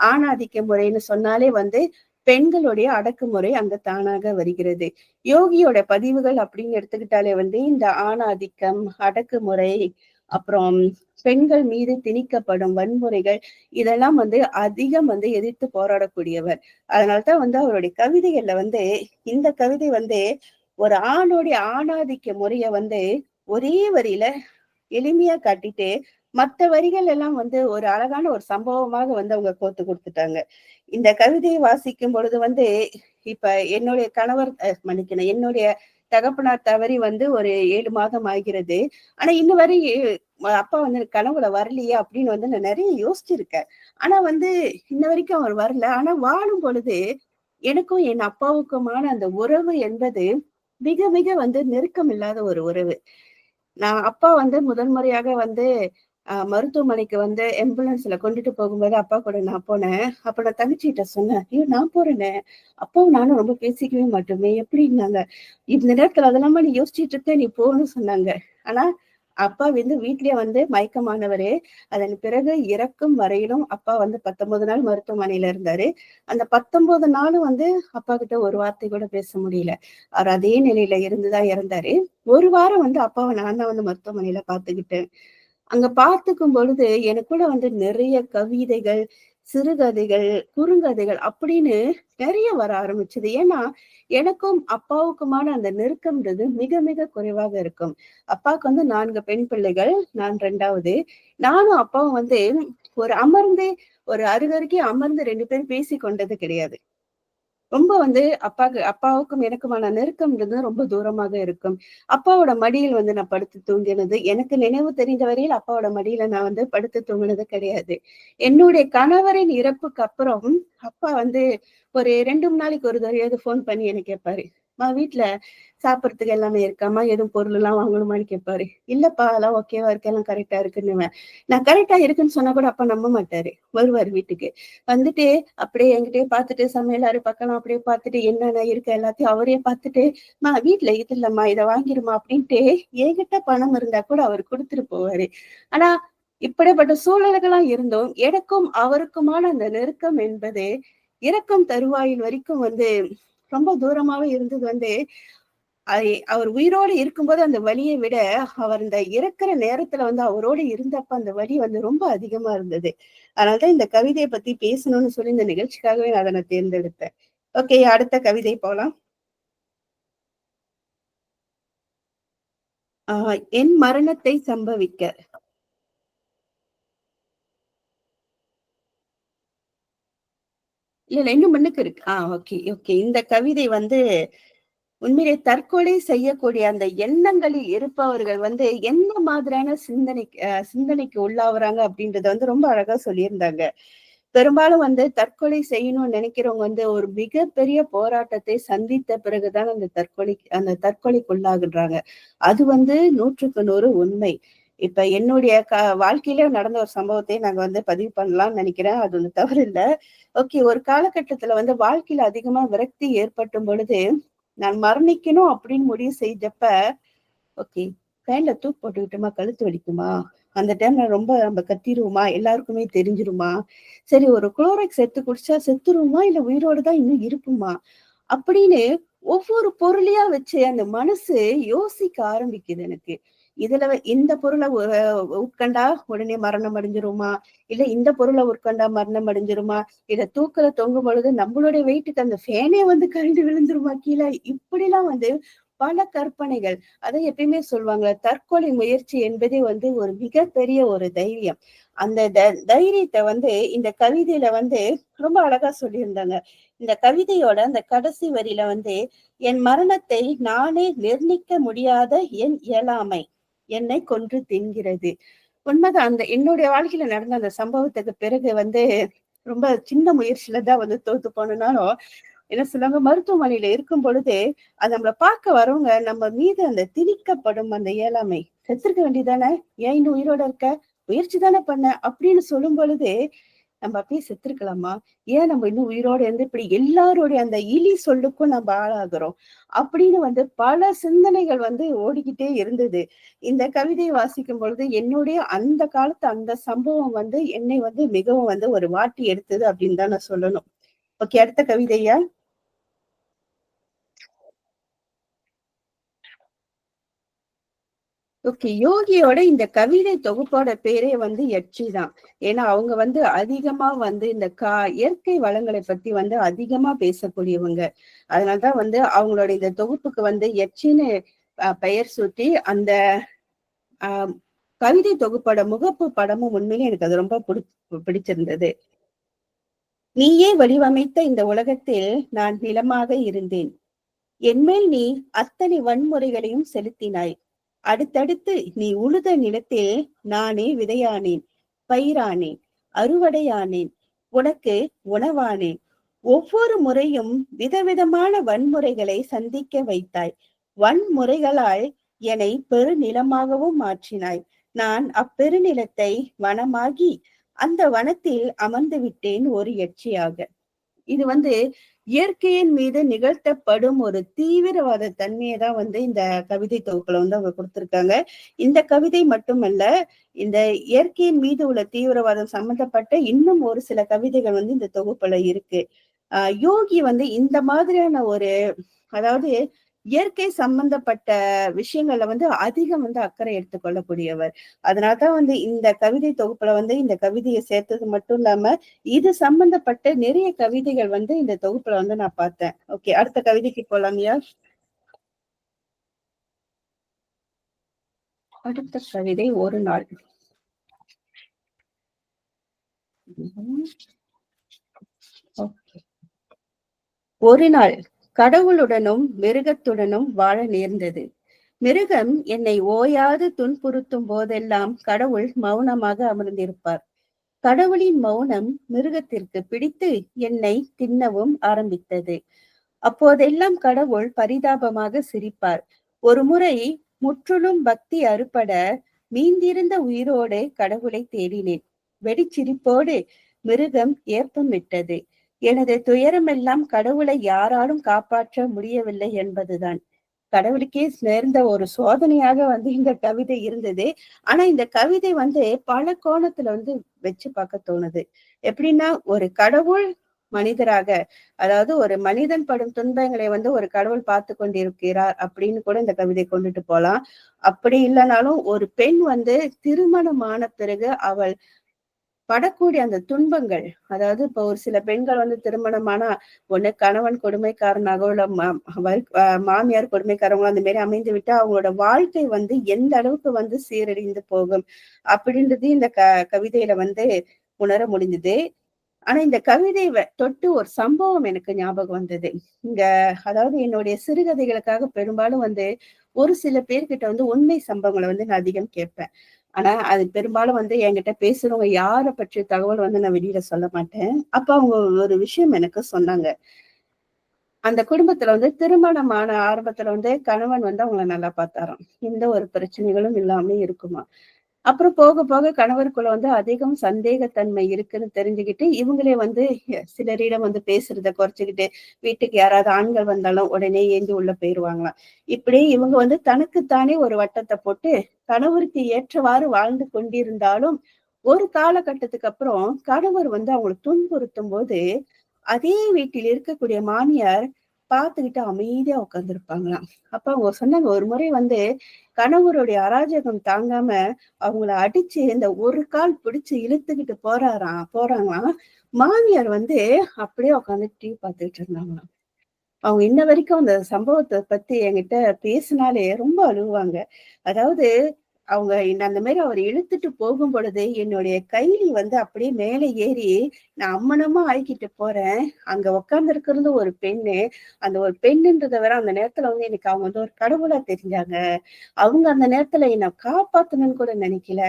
ஆணாதிக்க முறைன்னு சொன்னாலே வந்து பெண்களுடைய அடக்குமுறை அங்க தானாக வருகிறது. யோகியோட பதிவுகள் அப்படின்னு எடுத்துக்கிட்டாலே வந்து இந்த ஆணாதிக்கம், அடக்குமுறை, அப்புறம் பெண்கள் மீது திணிக்கப்படும் வன்முறைகள் இதெல்லாம் வந்து அதிகம் வந்து எதிர்த்து போராடக்கூடியவர். அதனால்தான் வந்து அவருடைய கவிதைகள்ல வந்து இந்த கவிதை வந்து ஒரு ஆணுடைய ஆணாதிக்க முறைய வந்து ஒரே வரியில எளிமையா காட்டிட்டு மத்த வரிகள் எல்லாம் வந்து ஒரு அழகான ஒரு சம்பவமாக வந்து அவங்க கோத்து கொடுத்துட்டாங்க. இந்த கவிதையை வாசிக்கும் பொழுது வந்து இப்ப என்னுடைய கணவர் மன்னிக்கணும், என்னுடைய தகப்பனார் தவறி வந்து ஒரு 7 மாதம் ஆகிறது. ஆனா இன்ன வரை அப்பா வந்து கனவுல வரலையே அப்படின்னு வந்து நான் நிறைய யோசிச்சிருக்கேன். ஆனா வந்து இன்ன வரைக்கும் அவர் வரல. ஆனா வாழும் பொழுது எனக்கும் என் அப்பாவுக்குமான அந்த உறவு என்பது மிக மிக வந்து நெருக்கம் இல்லாத ஒரு உறவு. நான் அப்பா வந்து முதல் முறையாக வந்து மருத்துவமனைக்கு வந்து ஆம்புலன்ஸ்ல கொண்டுட்டு போகும்போது அப்பா கூட நான் போனேன். அப்ப நான் தங்கச்சிகிட்ட சொன்னேன், ஐயோ நான் போறேனே, அப்பாவும் நானும் ரொம்ப பேசிக்கவே மாட்டோமே எப்படின்னாங்க. இந்த நேரத்துல அதெல்லாமா நீ யோசிச்சுட்டு இருக்க, நீ போன்னு சொன்னாங்க. ஆனா அப்பா வந்து வீட்லயே வந்து மயக்கமானவரு. அதன் பிறகு இறக்கும் வரையிலும் அப்பா வந்து 19 நாள் மருத்துவமனையில இருந்தாரு. அந்த 19 நாளும் வந்து அப்பா கிட்ட ஒரு வார்த்தை கூட பேச முடியல. அவர் அதே நிலையில இருந்துதான் இறந்தாரு. ஒரு வாரம் வந்து அப்பாவை நான் தான் வந்து மருத்துவமனையில பாத்துக்கிட்டேன். அங்க பார்த்துக்கும் பொழுது எனக்குள்ள வந்து நிறைய கவிதைகள், சிறுகதைகள், குறுங்கதைகள் அப்படின்னு நிறைய வர ஆரம்பிச்சது. ஏன்னா எனக்கும் அப்பாவுக்குமான அந்த நெருக்கம்ன்றது மிக மிக குறைவாக இருக்கும். அப்பாவுக்கு வந்து 4 பெண் பிள்ளைகள், நான் 2வது. நானும் அப்பாவும் வந்து ஒரு அருகருகே அமர்ந்து 2 பேரும் பேசி கொண்டது கிடையாது. ரொம்ப வந்து அப்பாவுக்கும் எனக்குமான நெருக்கம்ன்றது ரொம்ப தூரமாக இருக்கும். அப்பாவோட மடியில் வந்து நான் படுத்து தூங்கினது எனக்கு நினைவு தெரிந்த வரையில் அப்பாவோட மடியில நான் வந்து படுத்து தூங்கினது கிடையாது. என்னுடைய கணவரின் இறப்புக்கு அப்புறம் அப்பா வந்து ஒரு 2 நாளைக்கு ஒரு தடவையாவது போன் பண்ணி என்ன கேட்பாரு. வீட்டுல சாப்பிடறதுக்கு எல்லாமே இருக்காமா, எதுவும் பொருள் எல்லாம் வாங்கணுமான்னு கேட்பாரு. இல்லப்பா அதெல்லாம் ஓகேவா இருக்கு, எல்லாம் கரெக்டா இருக்குன்னுவேன். நான் கரெக்டா இருக்குன்னு சொன்னா கூட அப்பா நம்ப மாட்டாரு. வருவாரு வீட்டுக்கு வந்துட்டு அப்படியே என்கிட்டயே பார்த்துட்டு சமையலாறு பக்கம் அப்படியே பார்த்துட்டு என்னென்ன இருக்கு எல்லாத்தையும் அவரே பார்த்துட்டு, வீட்டுல இது இல்லம்மா இதை வாங்கிருமா அப்படின்ட்டு என்கிட்ட பணம் இருந்தா கூட அவர் கொடுத்துட்டு போவாரு. ஆனா இப்படிப்பட்ட சூழல்களா இருந்தும் எனக்கும் அவருக்குமான அந்த நெருக்கம் என்பது இறக்கும் தருவாயில் வரைக்கும் வந்து ரொம்ப தூரமாவே இருந்தது வந்து அவர் உயிரோடு இருக்கும்போது அந்த வலியை விட அவர் இந்த இறக்குற நேரத்துல வந்து அவரோடு இருந்தப்ப அந்த வலி வந்து ரொம்ப அதிகமா இருந்தது. அதனாலதான் இந்த கவிதையை பத்தி பேசணும்னு சொல்லி இந்த நிகழ்ச்சிக்காகவே நான் அதை தேர்ந்தெடுத்தேன். ஓகே, அடுத்த கவிதை போலாம். என் மரணத்தை சம்பவிக்க. இல்ல இன்னும் முன்னுக்கு இருக்கு. Okay okay. இந்த கவிதை வந்து உண்மையிலே தற்கொலை செய்யக்கூடிய அந்த எண்ணங்களில் இருப்பவர்கள் வந்து எந்த மாதிரியான சிந்தனைக்கு உள்ளாகுறாங்க அப்படின்றத வந்து ரொம்ப அழகா சொல்லியிருந்தாங்க. பெரும்பாலும் வந்து தற்கொலை செய்யணும்னு நினைக்கிறவங்க வந்து ஒரு மிகப்பெரிய போராட்டத்தை சந்தித்த பிறகுதான் அந்த தற்கொலைக்குள்ளாகுறாங்க. அது வந்து 100க்கு 100 உண்மை. இப்ப என்னுடைய வாழ்க்கையில நடந்த ஒரு சம்பவத்தை நாங்க வந்து பதிவு பண்ணலாம்னு நினைக்கிறேன். அது ஒண்ணு தவறு இல்ல. ஓகே, ஒரு காலகட்டத்துல வந்து வாழ்க்கையில அதிகமா விரக்தி ஏற்பட்டும் பொழுது நான் மரணிக்கணும் அப்படின்னு முடிவு செஞ்சப்ப, ஓகே, ஃபேன்ல தூக்கு போட்டுக்கிட்டோமா கழுத்து வலிக்குமா, அந்த டைம்ல ரொம்ப நம்ம கத்திருவோமா, எல்லாருக்குமே தெரிஞ்சிருமா, சரி ஒரு குளோராக்ஸ் எடுத்து குடிச்சா செத்துருவோமா இல்ல உயிரோட தான் இன்னும் இருப்புமா அப்படின்னு ஒவ்வொரு பொருளையா வச்சு அந்த மனசு யோசிக்க ஆரம்பிக்குது எனக்கு. இந்த பொருளை உட்கண்டா உடனே மரணம் அடைஞ்சிருமா, இல்ல இந்த பொருளை உட்கண்டா மரணம் அடைஞ்சிருமா, இத தூக்கல தொங்கும் பொழுது நம்மளுடைய வெயிட்டுக்கு அந்த ஃபேனே வந்து கழண்டு விழுந்துருமா கீழே, இப்படி எல்லாம் வந்து பல கற்பனைகள். அதை எப்பயுமே சொல்லுவாங்க, தற்கொலை முயற்சி என்பதே வந்து ஒரு மிகப்பெரிய ஒரு தைரியம். அந்த தைரியத்தை வந்து இந்த கவிதையில வந்து ரொம்ப அழகா சொல்லியிருந்தாங்க. இந்த கவிதையோட அந்த கடைசி வரியில வந்து, என் மரணத்தை நானே நிர்ணயிக்க முடியாத என் இயலாமை என்னை கொன்று தின்கிறது. உண்மைதான். என்னுடைய வாழ்க்கையில நடந்த அந்த சம்பவத்துக்கு பிறகு வந்து ரொம்ப சின்ன முயற்சியில தான் வந்து தோத்து போனாலும் என்ன சொல்லுவாங்க, மருத்துவமனையில இருக்கும் பொழுது அது நம்மளை பார்க்க வரவங்க நம்ம மீது அந்த திணிக்கப்படும் அந்த இயலாமை, செத்துருக்க வேண்டியதானே, ஏன் இன்னும் உயிரோட இருக்க, முயற்சி தானே பண்ண அப்படின்னு சொல்லும் பொழுது நம்ம அப்படியே செத்துருக்கலாமா, ஏன் நம்ம இன்னும் உயிரோட இருந்து இப்படி எல்லாருடைய அந்த இழி சொல்லுக்கும் நம்ம ஆளாகிறோம் அப்படின்னு வந்து பல சிந்தனைகள் வந்து ஓடிக்கிட்டே இருந்தது. இந்த கவிதையை வாசிக்கும் பொழுது என்னுடைய அந்த காலத்து அந்த சம்பவம் வந்து என்னை வந்து மிகவும் வந்து ஒரு வாட்டி எடுத்தது அப்படின்னு தான் நான் சொல்லணும். ஓகே, அடுத்த கவிதையா. ஓகே, யோகியோட இந்த கவிதை தொகுப்போட பேரே வந்து யட்சி தான். ஏன்னா அவங்க வந்து அதிகமா வந்து இந்த இயற்கை வளங்களை பத்தி வந்து அதிகமா பேசக்கூடியவங்க. அதனாலதான் வந்து அவங்களோட இந்த தொகுப்புக்கு வந்து யட்சின்னு பெயர் சூட்டி அந்த ஆஹ் கவிதை தொகுப்போட முகப்பு படமும் உண்மையிலே எனக்கு அது ரொம்ப பிடிச்சிருந்தது. நீயே வடிவமைத்த இந்த உலகத்தில் நான் நிலமாக இருந்தேன். என்மேல் நீ அத்தனை வன்முறைகளையும் செலுத்தினாய். அடுத்தடுத்து நீ உழுத நிலத்தில் நானே விதையானேன், பயிரானேன், அறுவடையானேன், உனக்கு உணவானேன். ஒவ்வொரு முறையும் விதவிதமான வன்முறைகளை சந்திக்க வைத்தாய். வன்முறைகளால் என்னை பெருநிலமாகவும் மாற்றினாய். நான் அப்பெருநிலத்தை வனமாகி அந்த வனத்தில் அமர்ந்து விட்டேன் ஒரு யட்சியாக. இது வந்து இயற்கையின் மீது நிகழ்த்தப்படும் ஒரு தீவிரவாத தன்மையை தான் வந்து இந்த கவிதை தொகுப்புல வந்து அவங்க கொடுத்திருக்காங்க. இந்த கவிதை மட்டுமல்ல, இந்த இயற்கையின் மீது உள்ள தீவிரவாதம் சம்பந்தப்பட்ட இன்னும் ஒரு சில கவிதைகள் வந்து இந்த தொகுப்புல இருக்கு. யோகி வந்து இந்த மாதிரியான ஒரு, அதாவது இயற்கை சம்பந்தப்பட்ட விஷயங்கள்ல வந்து அதிகம் வந்து அக்கறை எடுத்துக்கொள்ளக்கூடியவர். அதனாலதான் வந்து இந்த கவிதை தொகுப்புல வந்து இந்த கவிதையை சேர்த்தது மட்டும் இல்லாம இது சம்பந்தப்பட்ட நிறைய கவிதைகள் வந்து இந்த தொகுப்புல வந்து நான் பார்த்தேன். ஓகே, அடுத்த கவிதைக்கு போலாமியா. அடுத்த கவிதை ஒரு நாள். ஒரு நாள் கடவுளுடனும் மிருகத்துடனும் வாழ நேர்ந்தது. மிருகம் என்னை ஓயாது துன்புறுத்தும் போதெல்லாம் கடவுள் மௌனமாக அமர்ந்திருப்பார். கடவுளின் மௌனம் மிருகத்திற்கு பிடித்து என்னை தின்னவும் ஆரம்பித்தது. அப்போதெல்லாம் கடவுள் பரிதாபமாக சிரிப்பார். ஒரு முறை முற்றிலும் பக்தி அறுபட மீந்திருந்த உயிரோடு கடவுளை தேடினேன். வெடிச்சிரிப்போடு மிருகம் ஏப்பம் விட்டது. எனது துயரமெல்லாம் கடவுளை யாராலும் காப்பாற்ற முடியவில்லை என்பதுதான். கடவுளுக்கே நேர்ந்த ஒரு சோதனையாக வந்து இந்த கவிதை இருந்தது. ஆனா இந்த கவிதை வந்து பல கோணத்துல வந்து வச்சு பார்க்க தோணுது. எப்படின்னா, ஒரு கடவுள் மனிதராக, அதாவது ஒரு மனிதன் படும் துன்பங்களை வந்து ஒரு கடவுள் பார்த்து கொண்டிருக்கிறார் அப்படின்னு கூட இந்த கவிதை கொண்டுட்டு போலாம். அப்படி இல்லைனாலும் ஒரு பெண் வந்து திருமணமான பிறகு அவள் படக்கூடிய அந்த துன்பங்கள், அதாவது இப்போ ஒரு சில பெண்கள் வந்து திருமணமானா ஒண்ணு கணவன் கொடுமைக்காரனாகவோ இல்ல மாமியார் கொடுமைக்காரங்களோ அந்த மாதிரி அமைந்து விட்டு அவங்களோட வாழ்க்கை வந்து எந்த அளவுக்கு வந்து சீரழிந்து போகும் அப்படின்றது இந்த கவிதையில வந்து உணர முடிஞ்சது. ஆனா இந்த கவிதை தொட்டு ஒரு சம்பவம் எனக்கு ஞாபகம் வந்தது. இங்க அதாவது என்னுடைய சிறுகதைகளுக்காக பெரும்பாலும் வந்து ஒரு சில பேர்கிட்ட வந்து உண்மை சம்பவங்களை வந்து நான் அதிகம் கேட்பேன். ஆனா அது பெரும்பாலும் வந்து என்கிட்ட பேசுறவங்க யாரை பற்றிய தகவல் வந்து நான் வெளியில சொல்ல மாட்டேன். அப்ப அவங்க ஒரு விஷயம் எனக்கு சொன்னாங்க. அந்த குடும்பத்துல வந்து திருமணமான ஆரம்பத்துல வந்து கணவன் வந்து அவங்கள நல்லா பார்த்தாராம். எந்த ஒரு பிரச்சனைகளும் இல்லாம இருக்குமா. அப்புறம் போக போக கணவருக்குள்ள வந்து அதிகம் சந்தேகத்தன்மை இருக்குன்னு தெரிஞ்சுக்கிட்டு இவங்களே வந்து சிலரிடம் வந்து பேசுறத குறைச்சுக்கிட்டு வீட்டுக்கு யாராவது ஆண்கள் வந்தாலும் உடனே ஏந்தி உள்ள போயிருவாங்களாம். இப்படி இவங்க வந்து தனக்குத்தானே ஒரு வட்டத்தை போட்டு கணவருக்கு ஏற்றவாறு வாழ்ந்து கொண்டிருந்தாலும் ஒரு காலகட்டத்துக்கு அப்புறம் கணவர் வந்து அவங்களை துன்புறுத்தும் போது அதே வீட்டில் இருக்கக்கூடிய மாமியார் பார்த்துக்கிட்டு அமைதியா உட்கார்ந்துருப்பாங்களாம். அப்ப அவங்க சொன்னாங்க, ஒரு முறை வந்து கணவருடைய அராஜகம் தாங்காம அவங்கள அடிச்சு இந்த ஒரு கால் பிடிச்சு இழுத்துக்கிட்டு போறாங்களாம். மாமியார் வந்து அப்படியே உட்காந்து டிவி பார்த்துக்கிட்டு இருந்தாங்களாம். அவங்க இன்ன வரைக்கும் அந்த சம்பவத்தை பத்தி என்கிட்ட பேசினாலே ரொம்ப அழுவாங்க. அதாவது அவங்க அந்த மாதிரி அவர் இழுத்துட்டு போகும் பொழுது என்னுடைய கைலி வந்து அப்படியே மேலே ஏறி நான் அம்மனமா ஆயிக்கிட்டு போறேன். அங்க உட்கார்ந்து இருக்கிறது ஒரு பெண்ணு. அந்த ஒரு பெண்ணுன்றதை விட அந்த நேரத்துல வந்து எனக்கு அவங்க வந்து ஒரு கடவுளா தெரிஞ்சாங்க. அவங்க அந்த நேரத்துல என்னை காப்பாத்தணும்னு கூட நினைக்கல.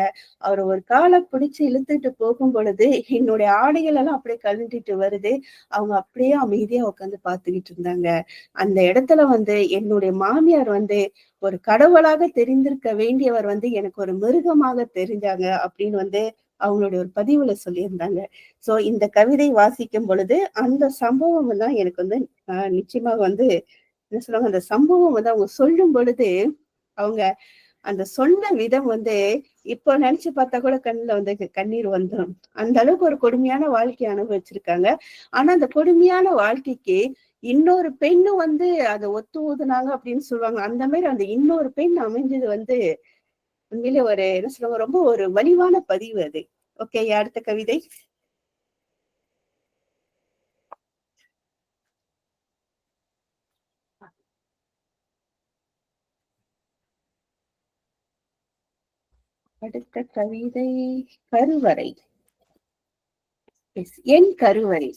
அவர் ஒரு காலை பிடிச்சு இழுத்துட்டு போகும் பொழுது என்னுடைய ஆடைகள் எல்லாம் அப்படியே கழட்டிட்டு வருது. அவங்க அப்படியே அமைதியா உட்காந்து பார்த்துக்கிட்டு இருந்தாங்க. அந்த இடத்துல வந்து என்னுடைய மாமியார் வந்து ஒரு கடவுளாக தெரிந்திருக்க வேண்டியவர் வந்து எனக்கு ஒரு மிருகமாக தெரிஞ்சாங்க அப்படின்னு வந்து அவங்களுடைய ஒரு பதிவுல சொல்லியிருந்தாங்க. சோ இந்த கவிதை வாசிக்கும் பொழுது அந்த சம்பவம் தான் எனக்கு வந்து நிச்சயமாக வந்து என்ன சொல்லுவாங்க, அந்த சம்பவம் வந்து அவங்க சொல்லும் பொழுது அவங்க அந்த சொன்ன விதம் வந்து இப்போ நினைச்சு பார்த்தா கூட கண்ணுல வந்து கண்ணீர் வந்துடும். அந்த அளவுக்கு ஒரு கொடுமையான வாழ்க்கையை அனுபவிச்சிருக்காங்க. ஆனா அந்த கொடுமையான வாழ்க்கைக்கு இன்னொரு பெண்ணு வந்து அதை ஒத்து ஊதுனாங்க அப்படின்னு சொல்லுவாங்க. அந்த மாதிரி அந்த இன்னொரு பெண் அமைஞ்சது வந்து உண்மையிலே ஒரு என்ன சொல்லுவாங்க, ரொம்ப ஒரு வலிவான பதிவு அது. ஓகே, அடுத்த கவிதை. அடுத்த கவிதை கருவறை. என் கருவறை.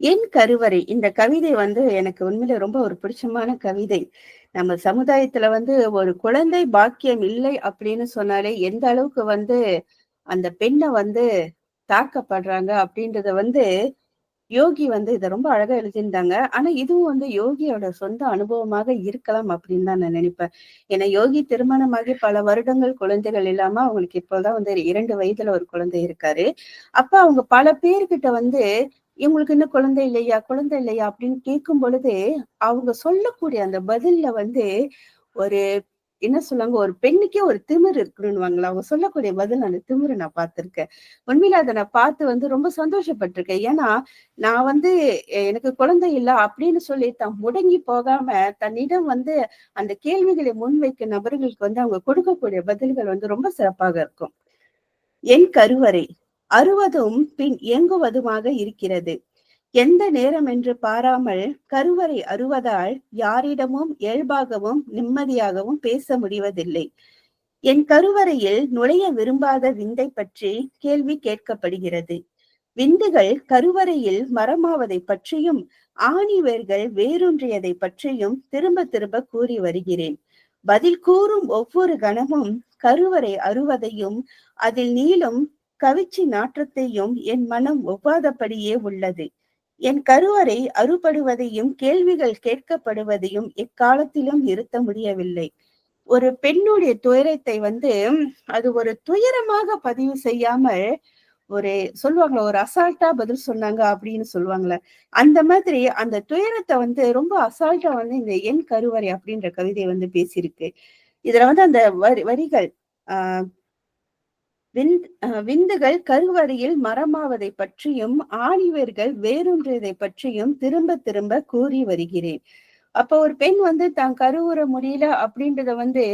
என் கருவறை இந்த கவிதை வந்து எனக்கு உண்மையில ரொம்ப ஒரு பிடிச்சமான கவிதை. நம்ம சமுதாயத்துல வந்து ஒரு குழந்தை பாக்கியம் இல்லை அப்படின்னு சொன்னாலே எந்த அளவுக்கு வந்து அந்த பெண்ணை வந்து தாக்கப்படுறாங்க அப்படின்றத வந்து யோகி வந்து இதை ரொம்ப அழகா எழுதியிருந்தாங்க. ஆனா இதுவும் வந்து யோகியோட சொந்த அனுபவமாக இருக்கலாம் அப்படின்னு தான் நான் நினைப்பேன். ஏன்னா யோகி திருமணமாகி பல வருடங்கள் குழந்தைகள் இல்லாம அவங்களுக்கு இப்போதான் வந்து 2 வயதுல ஒரு குழந்தை இருக்காரு. அப்ப அவங்க பல பேர்கிட்ட வந்து இவங்களுக்கு இன்னும் குழந்தை இல்லையா அப்படின்னு கேட்கும் பொழுது அவங்க சொல்லக்கூடிய அந்த பதில்ல வந்து ஒரு என்ன சொல்லுவாங்க, ஒரு பெண்ணுக்கே ஒரு திமிரு இருக்கணும்னுவாங்களா, அவங்க சொல்லக்கூடிய பதில் அந்த திமிரு நான் பார்த்திருக்கேன். உண்மையில அதை நான் பார்த்து வந்து ரொம்ப சந்தோஷப்பட்டிருக்கேன். ஏன்னா நான் வந்து எனக்கு குழந்தை இல்ல அப்படின்னு சொல்லி தான் முடங்கி போகாம தன்னிடம் வந்து அந்த கேள்விகளை முன்வைக்க நபர்களுக்கு வந்து அவங்க கொடுக்கக்கூடிய பதில்கள் வந்து ரொம்ப சிறப்பாக இருக்கும். என் கருவறை அறுவதும் பின் இயங்குவதுமாக இருக்கிறது. எந்த நேரம் என்று பாராமல் கருவறை அறுவதால் யாரிடமும் இயல்பாகவும் நிம்மதியாகவும் பேச முடிவதில்லை. என் கருவறையில் நுழைய விரும்பாத விந்தை பற்றி கேள்வி கேட்கப்படுகிறது. விந்துகள் கருவறையில் மரமாவதை பற்றியும் ஆணிவேர்கள் வேரூன்றியதை பற்றியும் திரும்ப திரும்ப கூறி வருகிறேன். பதில் கூறும் ஒவ்வொரு கணமும் கருவறை அறுவதையும் அதில் நீளும் கவிச்சி நாற்றத்தையும் என் மனம் ஒவ்வாதபடியே உள்ளது. என் கருவறை அறுபடுவதையும் கேள்விகள் கேட்கப்படுவதையும் எக்காலத்திலும் நிறுத்த முடியவில்லை. ஒரு பெண்ணுடைய துயரத்தை வந்து அது ஒரு துயரமாக பதிவு செய்யாமல் ஒரு சொல்லுவாங்களா, ஒரு அசால்ட்டா பதில் சொன்னாங்க அப்படின்னு சொல்லுவாங்களே, அந்த மாதிரி அந்த துயரத்தை வந்து ரொம்ப அசால்ட்டா வந்து இந்த என் கருவறை அப்படின்ற கவிதை வந்து பேசியிருக்கு. இதுல வந்து அந்த வரிகள் ஆஹ் விந்துகள் கருவறையில் மரமாவதை பற்றியும் ஆணிவேர்கள் வேரூன்றியதை பற்றியும் திரும்ப திரும்ப கூறி வருகிறேன். அப்ப ஒரு பெண் வந்து தான் கருவுற முடியல அப்படின்றத வந்து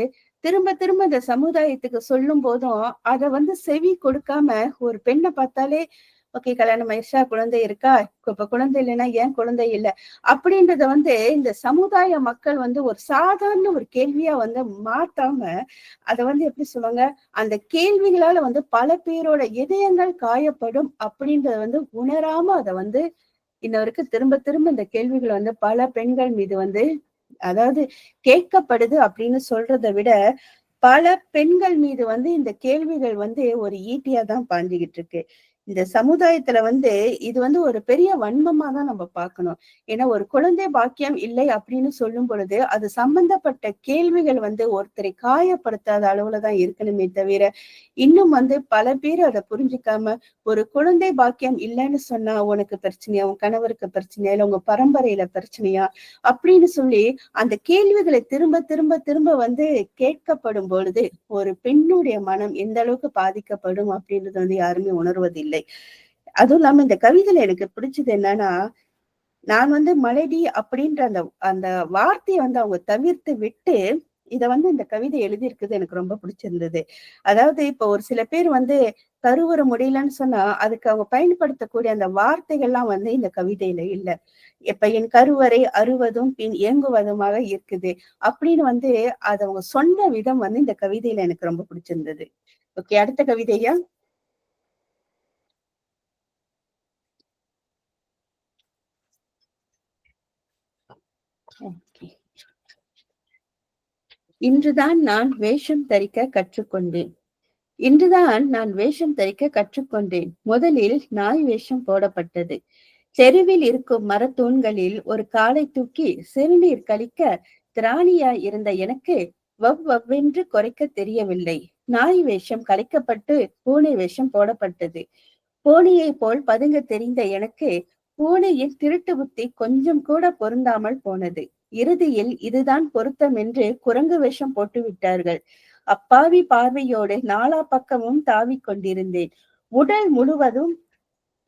திரும்ப திரும்ப இந்த சமுதாயத்துக்கு சொல்லும் போதும் அத வந்து செவி கொடுக்காம ஒரு பெண்ணை பார்த்தாலே ஓகே கல்யாணம் ஆயிடுச்சா, குழந்தை இருக்கா, இப்ப குழந்தை இல்லைன்னா ஏன் குழந்தை இல்லை அப்படின்றத வந்து இந்த சமுதாய மக்கள் வந்து ஒரு சாதாரண ஒரு கேள்வியா வந்து மாத்தாம அத வந்து எப்படி சொல்லுவாங்க, அந்த கேள்விகளால வந்து பல பேரோட இதயங்கள் காயப்படும் அப்படின்றத வந்து உணராம அத வந்து இன்ன வரைக்கும் திரும்ப திரும்ப இந்த கேள்விகள் வந்து பல பெண்கள் மீது வந்து அதாவது கேட்கப்படுது அப்படின்னு சொல்றதை விட பல பெண்கள் மீது வந்து இந்த கேள்விகள் வந்து ஒரு ஈட்டியா தான் பாஞ்சுகிட்டு இருக்கு. இந்த சமுதாயத்துல வந்து இது வந்து ஒரு பெரிய வன்மமா தான் நம்ம பார்க்கணும். ஏன்னா ஒரு குழந்தை பாக்கியம் இல்லை அப்படின்னு சொல்லும் பொழுது அது சம்பந்தப்பட்ட கேள்விகள் வந்து ஒருத்தரை காயப்படுத்தாத அளவுலதான் இருக்கணுமே தவிர இன்னும் வந்து பல பேர் அதை புரிஞ்சுக்காம ஒரு குழந்தை பாக்கியம் இல்லைன்னு சொன்னா உனக்கு பிரச்சனையா, உன் கணவருக்கு பிரச்சனையா, இல்ல உங்க பரம்பரையில பிரச்சனையா அப்படின்னு சொல்லி அந்த கேள்விகளை திரும்ப திரும்ப திரும்ப வந்து கேட்கப்படும் பொழுது ஒரு பெண்ணுடைய மனம் எந்த அளவுக்கு பாதிக்கப்படும் அப்படின்றது வந்து யாருமே உணர்வதில்லை. அதுவும் இல்லாம இந்த கவிதையில எனக்கு பிடிச்சது என்னன்னா, நான் வந்து மலடி அப்படின்ற அந்த அந்த வார்த்தையை வந்து அவங்க தவிர்த்து விட்டு இத வந்து இந்த கவிதை எழுதியிருக்குது எனக்கு ரொம்ப பிடிச்சிருந்தது. அதாவது இப்ப ஒரு சில பேர் வந்து கருவுற முடியலன்னு சொன்னா அதுக்கு அவங்க பயன்படுத்தக்கூடிய அந்த வார்த்தைகள்லாம் வந்து இந்த கவிதையில இல்ல. இப்ப என் கருவறை அறுவதும் பின் இயங்குவதுமாக இருக்குது அப்படின்னு வந்து அத அவங்க சொன்ன விதம் வந்து இந்த கவிதையில எனக்கு ரொம்ப பிடிச்சிருந்தது. ஓகே, அடுத்த கவிதையா? ஓகே. இன்றுதான் நான் வேஷம் தரிக்க கற்றுக்கொண்டேன். இன்றுதான் நான் வேஷம் தரிக்க கற்றுக்கொண்டேன். முதலில் நாய் வேஷம் போடப்பட்டது. தெருவில் இருக்கும் மரத்தூண்களில் ஒரு காலை தூக்கி சிறுநீர் கழிக்க திராணியாய் இருந்த எனக்கு வவ்வென்று குறைக்க தெரியவில்லை. நாய் வேஷம் கலைக்கப்பட்டு பூனை வேஷம் போடப்பட்டது. பூனையை போல் பதுங்க தெரிந்த எனக்கு பூனையின் திருட்டு புத்தி கொஞ்சம் கூட பொருந்தாமல் போனது. இறுதியில் இதுதான் பொருத்தம் என்று குரங்கு வேஷம் போட்டு விட்டார்கள். அப்பாவி பார்வையோடு நாலா பக்கமும் தாவிக் கொண்டிருந்தேன். உடல்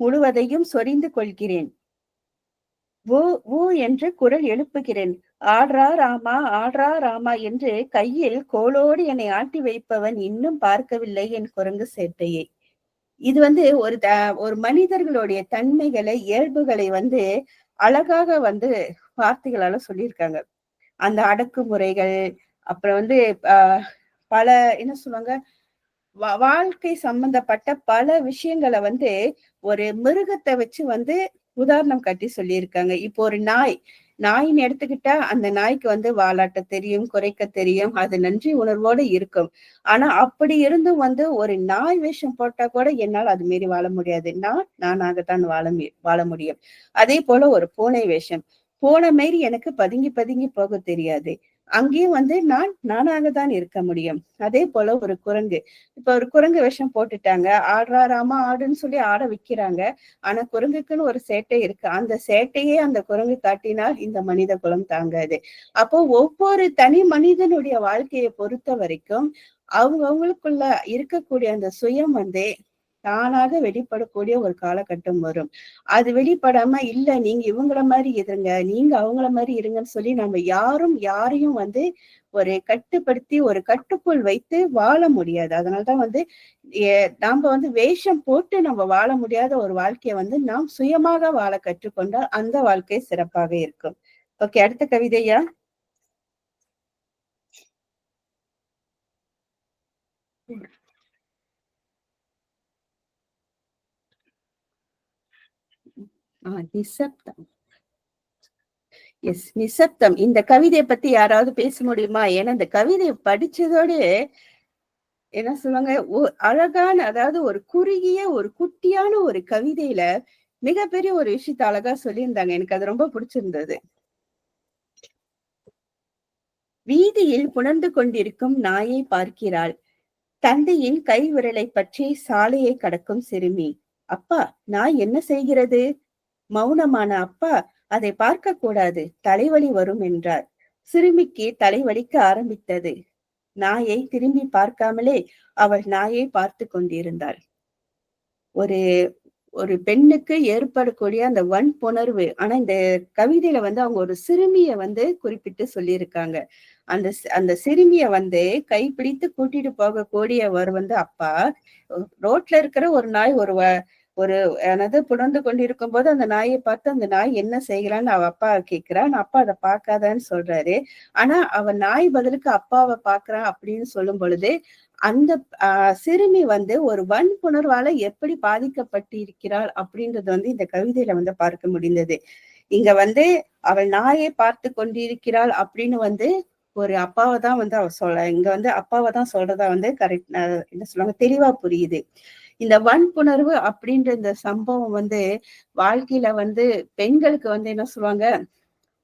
முழுவதையும் சொரிந்து கொள்கிறேன். ஊ ஊ என்று குரல் எழுப்புகிறேன். ஆட்ரா ராமா, ஆட்ரா ராமா என்று கையில் கோலோடு என்னை ஆட்டி வைப்பவன் இன்னும் பார்க்கவில்லை என் குரங்கு சேட்டையை. இது வந்து ஒரு மனிதர்களுடைய தன்மைகளை, இயல்புகளை வந்து அழகாக வந்து வார்த்தைகளால சொல்லியிருக்காங்க. அந்த அடக்குமுறைகள், அப்புறம் வந்து பல என்ன சொல்லுவாங்க, வாழ்க்கை சம்பந்தப்பட்ட பல விஷயங்களை வந்து ஒரு மிருகத்தை வச்சு வந்து உதாரணம் காட்டி சொல்லியிருக்காங்க. இப்போ ஒரு நாயின்னு எடுத்துக்கிட்டா அந்த நாய்க்கு வந்து வாலாட்ட தெரியும், குறைக்க தெரியும், அது நன்றி உணர்வோடு இருக்கும். ஆனா அப்படி இருந்தும் வந்து ஒரு நாய் வேஷம் போட்டா கூட என்னால் அது மீறி வாழ முடியாது. நானாகத்தான் வாழ முடியும். அதே போல ஒரு பூனை வேஷம், பூனை மாரி எனக்கு பதுங்கி பதுங்கி போக தெரியாது. அங்கேயும் வந்து நானாகத்தான் இருக்க முடியும். அதே போல ஒரு குரங்கு, இப்ப ஒரு குரங்கு வேஷம் போட்டுட்டாங்க, ஆடுறாராமா ஆடுன்னு சொல்லி ஆட வைக்கிறாங்க. ஆனா குரங்குக்குன்னு ஒரு சேட்டை இருக்கு. அந்த சேட்டையே அந்த குரங்கு காட்டினால் இந்த மனித குலம் தாங்காது. அப்போ ஒவ்வொரு தனி மனிதனுடைய வாழ்க்கையை பொறுத்த வரைக்கும் அவங்களுக்குள்ள இருக்கக்கூடிய அந்த சுயம் வந்து தானாக வெளிப்படக்கூடிய ஒரு காலகட்டம் வரும். அது வெளிப்படாம இல்ல நீங்க இவங்கள மாதிரி இருங்க, நீங்க அவங்கள மாதிரி இருங்கன்னு சொல்லி நம்ம யாரையும் வந்து ஒரு கட்டுப்படுத்தி ஒரு கட்டுக்குள் வைத்து வாழ முடியாது. அதனாலதான் வந்து நாம வந்து வேஷம் போட்டு நம்ம வாழ முடியாத ஒரு வாழ்க்கையை வந்து நாம் சுயமாக வாழ கற்றுக்கொண்டால் அந்த வாழ்க்கை சிறப்பாக இருக்கும். ஓகே, அடுத்த கவிதையா? நிசப்தம். எஸ், நிசப்தம். இந்த கவிதையை பத்தி யாராவது பேச முடியுமா? ஏன்னா இந்த கவிதையை படிச்சதோடு என்ன சொல்லுவாங்க, அழகான, அதாவது ஒரு குறுகிய ஒரு குட்டியான ஒரு கவிதையில மிகப்பெரிய ஒரு விஷயத்த அழகா சொல்லியிருந்தாங்க. எனக்கு அது ரொம்ப பிடிச்சிருந்தது. வீதியில் புணர்ந்து கொண்டிருக்கும் நாயை பார்க்கிறாள். தந்தையின் கை விரலை பற்றி சாலையை கடக்கும் சிறுமி. அப்பா, நாய் என்ன செய்கிறது? மௌனமான அப்பா, அதை பார்க்க கூடாது, தலைவலி வரும் என்றார். சிறுமிக்கு தலைவலிக்க ஆரம்பித்தது. நாயை திரும்பி பார்க்காமலே அவள் நாயை பார்த்து கொண்டிருந்தாள். ஒரு ஒரு பெண்ணுக்கு ஏற்படக்கூடிய அந்த வன்புணர்வு, ஆனா இந்த கவிதையில வந்து அவங்க ஒரு சிறுமிய வந்து குறிப்பிட்டு சொல்லியிருக்காங்க. அந்த சிறுமிய வந்து கைப்பிடித்து கூட்டிட்டு போகக்கூடியவர் வந்து அப்பா. ரோட்ல இருக்கிற ஒரு நாய் ஒரு என்னது புணர்ந்து கொண்டிருக்கும் போது அந்த நாயை பார்த்து அந்த நாய் என்ன செய்கிறான்னு அவ அப்பா கேட்கிறா. அப்பா அதை பார்க்காதன்னு சொல்றாரு. ஆனா அவ நாய் பதிலுக்கு அப்பாவை பாக்குறான் அப்படின்னு சொல்லும் பொழுது அந்த சிறுமி வந்து ஒரு வன்புணர்வால எப்படி பாதிக்கப்பட்டிருக்கிறாள் அப்படின்றது வந்து இந்த கவிதையில வந்து பார்க்க முடிந்தது. இங்க வந்து அவள் நாயை பார்த்து கொண்டிருக்கிறாள் அப்படின்னு வந்து ஒரு அப்பாவை தான் வந்து அவ இங்க வந்து அப்பாவை தான் சொல்றதா வந்து கரெக்ட், என்ன சொல்லுவாங்க, தெளிவா புரியுது. இந்த வன்புணர்வு அப்படின்ற இந்த சம்பவம் வந்து வாழ்க்கையில வந்து பெண்களுக்கு வந்து என்ன சொல்லுவாங்க,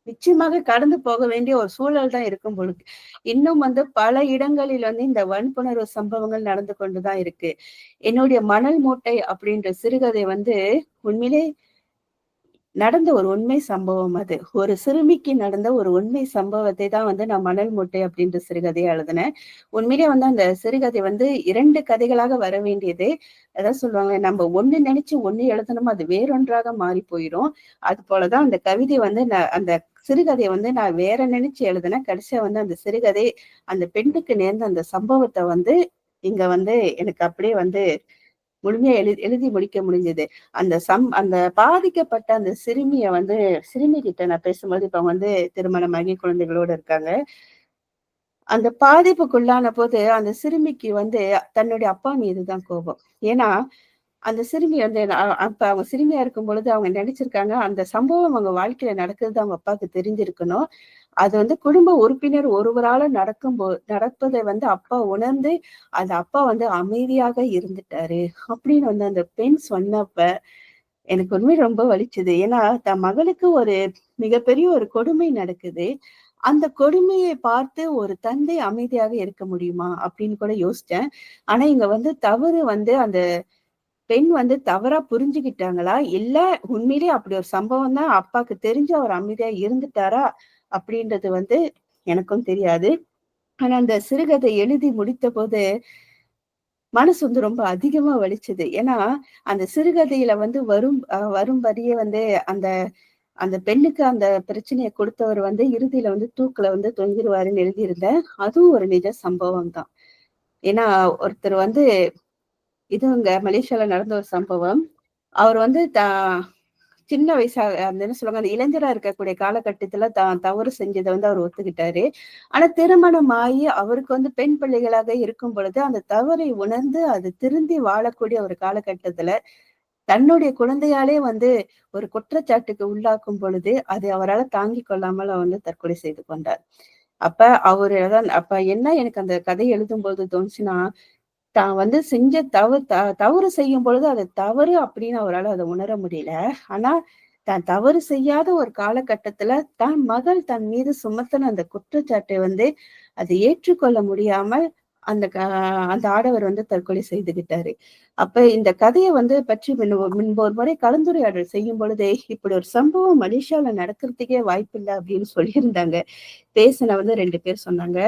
நிச்சயமாக கடந்து போக வேண்டிய ஒரு சூழல் தான் இருக்கும் பொழுது இன்னும் வந்து பல இடங்களில் வந்து இந்த வன்புணர்வு சம்பவங்கள் நடந்து கொண்டுதான் இருக்கு. என்னுடைய மணல் மூட்டை அப்படின்ற சிறுகதை வந்து உண்மையிலே நடந்த ஒரு உண்மை சம்பவம். அது ஒரு சிறுமிக்கு நடந்த ஒரு உண்மை சம்பவத்தை தான் வந்து நான் மணல் மூட்டை அப்படின்ற சிறுகதையை எழுதினேன். உண்மையிலேயே வந்து அந்த சிறுகதை வந்து 2 கதைகளாக வர வேண்டியது. அதான் சொல்லுவாங்க, நம்ம ஒண்ணு நினைச்சு ஒண்ணு எழுதணுமோ அது வேறொன்றாக மாறி போயிரும். அது போலதான் அந்த கவிதை வந்து அந்த சிறுகதையை வந்து நான் வேற நினைச்சு எழுதினேன். கடைசியா வந்து அந்த சிறுகதை அந்த பெண்ணுக்கு நேர்ந்த அந்த சம்பவத்தை வந்து இங்க வந்து எனக்கு அப்படியே வந்து முழுமையா எழுதி முடிக்க முடிஞ்சது. அந்த பாதிக்கப்பட்ட அந்த சிறுமி கிட்ட நான் பேசும்போது, இப்ப வந்து திருமணமாகி குழந்தைகளோட இருக்காங்க. அந்த பாதிப்புக்குள்ளான போது அந்த சிறுமிக்கு வந்து தன்னுடைய அப்பா மீதுதான் கோபம். ஏன்னா அந்த சிறுமி வந்து அப்ப அவங்க சிறுமியா இருக்கும் பொழுது அவங்க நினைச்சிருக்காங்க அந்த சம்பவம் அவங்க வாழ்க்கையில நடக்கிறது அவங்க அப்பாவுக்கு தெரிஞ்சிருக்கணும். அது வந்து குடும்ப உறுப்பினர் ஒருவரால நடப்பதை வந்து அப்பா உணர்ந்து அந்த அப்பா வந்து அமைதியாக இருந்துட்டாரு அப்படின்னு வந்து அந்த பெண் சொன்னப்ப எனக்கு உண்மை ரொம்ப வலிச்சது. ஏன்னா தன் மகளுக்கு ஒரு மிகப்பெரிய ஒரு கொடுமை நடக்குது. அந்த கொடுமையை பார்த்து ஒரு தந்தை அமைதியாக இருக்க முடியுமா அப்படின்னு கூட யோசிச்சேன். ஆனா இங்க வந்து தவறு வந்து அந்த பெண் வந்து தவறா புரிஞ்சுகிட்டாங்களா? இல்ல உண்மையிலேயே அப்படி ஒரு சம்பவம் தான் அப்பாக்கு தெரிஞ்சு அவர் அமைதியா இருந்துட்டாரா? அப்படின்றது வந்து எனக்கும் தெரியாது. ஆனா அந்த சிறுகதை எழுதி முடித்தபோது மனசு வந்து ரொம்ப அதிகமா வலிச்சது. ஏன்னா அந்த சிறுகதையில வந்து வரும்படியே வந்து அந்த அந்த பெண்ணுக்கு அந்த பிரச்சனைய கொடுத்தவர் வந்து இறுதியில வந்து தூக்குல வந்து தொங்கிருவாருன்னு எழுதியிருந்தேன். அதுவும் ஒரு நிஜ சம்பவம் தான். ஏன்னா ஒருத்தர் வந்து இதுங்க மலேசியால நடந்த ஒரு சம்பவம். அவர் வந்து சின்ன வயசா அந்த என்ன சொல்லுவாங்க, அந்த இளைஞரா இருக்கக்கூடிய காலகட்டத்துல தான் தவறு செஞ்சதை வந்து அவர் ஒத்துக்கிட்டாரு. ஆனா திருமணம் ஆகி அவருக்கு வந்து பெண் பிள்ளைகளாக இருக்கும் பொழுது அந்த தவறை உணர்ந்து அது திருந்தி வாழக்கூடிய ஒரு காலகட்டத்துல தன்னுடைய குழந்தையாலே வந்து ஒரு குற்றச்சாட்டுக்கு உள்ளாக்கும் பொழுது அதை அவரால் தாங்கிக் கொள்ளாமல் அவர் வந்து தற்கொலை செய்து கொண்டார். அப்ப அப்ப என்ன எனக்கு அந்த கதை எழுதும் போது தோணுச்சுன்னா, தான் வந்து செஞ்ச தவறு செய்யும் பொழுது அது தவறு அப்படின்னு அவரால அதை உணர முடியல. ஆனா தான் தவறு செய்யாத ஒரு காலகட்டத்துல தான் மகள் தன் மீது சுமத்தின அந்த குற்றச்சாட்டை வந்து அதை ஏற்றுக்கொள்ள முடியாமல் அந்த ஆடவர் வந்து தற்கொலை செய்துகிட்டாரு. அப்ப இந்த கதையை வந்து பற்றி முன்பு ஒரு முறை கலந்துரையாடல் செய்யும் பொழுதே இப்படி ஒரு சம்பவம் மலேசியால நடக்கிறதுக்கே வாய்ப்பில்லை அப்படின்னு சொல்லியிருந்தாங்க. பேசின வந்து 2 பேர் சொன்னாங்க.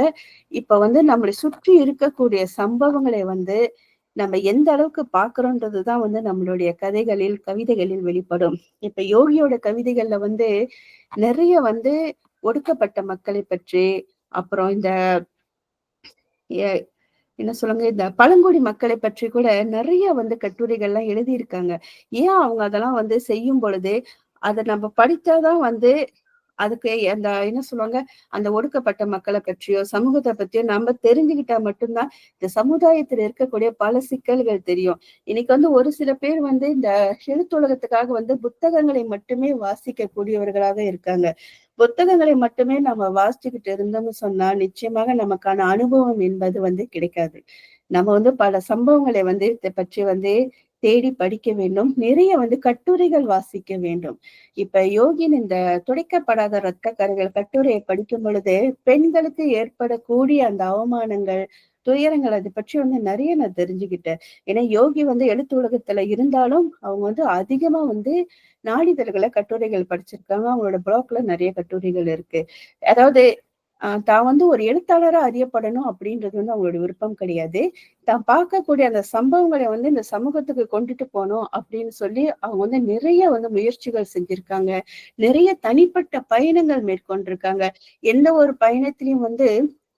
இப்ப வந்து நம்மளை சுற்றி இருக்கக்கூடிய சம்பவங்களை வந்து நம்ம எந்த அளவுக்கு பாக்குறோன்றதுதான் வந்து நம்மளுடைய கதைகளில் கவிதைகளில் வெளிப்படும். இப்ப யோகியோட கவிதைகள்ல வந்து நிறைய வந்து ஒடுக்கப்பட்ட மக்களை பற்றி, அப்புறம் இந்த என்ன சொல்லுங்க, இந்த பழங்குடி மக்களை பற்றி கூட நிறைய வந்து கட்டுரைகள்லாம் எழுதியிருக்காங்க. ஏன் அவங்க அதெல்லாம் வந்து செய்யும் பொழுது அதை நம்ம படிச்சாதான் வந்து அதுக்கு அந்த என்ன சொல்லுவாங்க, அந்த ஒடுக்கப்பட்ட மக்களை பற்றியோ சமூகத்தை பற்றியோ நம்ம தெரிஞ்சுக்கிட்டா மட்டும்தான் இந்த சமுதாயத்துல இருக்கக்கூடிய பல சிக்கல்கள் தெரியும். இன்னைக்கு வந்து ஒரு சில பேர் வந்து இந்த எழுத்துலகத்துக்காக வந்து புத்தகங்களை மட்டுமே வாசிக்க கூடியவர்களாக இருக்காங்க. புத்தகங்களை மட்டுமே நம்ம வாசிச்சுக்கிட்டு இருந்தோம்னு சொன்னா நிச்சயமாக நமக்கான அனுபவம் என்பது வந்து கிடைக்காது. நம்ம வந்து பல சம்பவங்களை வந்து இதை பற்றி வந்து தேடி படிக்க வேண்டும். நிறைய வந்து கட்டுரைகள் வாசிக்க வேண்டும். இப்ப யோகின் இந்த துடைக்கப்படாத இரத்த கறைகள் கட்டுரையை படிக்கும் பொழுது, பெண்களுக்கு ஏற்படக்கூடிய அந்த அவமானங்கள், துயரங்கள் அதை பற்றி வந்து நிறைய நான் தெரிஞ்சுக்கிட்டேன். ஏன்னா யோகி வந்து எழுத்து உலகத்துல இருந்தாலும், அவங்க வந்து அதிகமா வந்து நாளிதழ்கள கட்டுரைகள் படிச்சிருக்காங்க. அவங்களோட ப்ளாக்ல நிறைய கட்டுரைகள் இருக்கு. அதாவது தான் வந்து ஒரு எழுத்தாளரா அறியப்படணும் அப்படின்றது வந்து அவங்களுடைய விருப்பம் கிடையாது. தான் பார்க்கக்கூடிய அந்த சம்பவங்களை வந்து இந்த சமூகத்துக்கு கொண்டுட்டு போணும் அப்படின்னு சொல்லி அவங்க வந்து நிறைய வந்து முயற்சிகள் செஞ்சிருக்காங்க. நிறைய தனிப்பட்ட பயணங்கள் மேற்கொண்டிருக்காங்க. எந்த ஒரு பயணத்திலயும் வந்து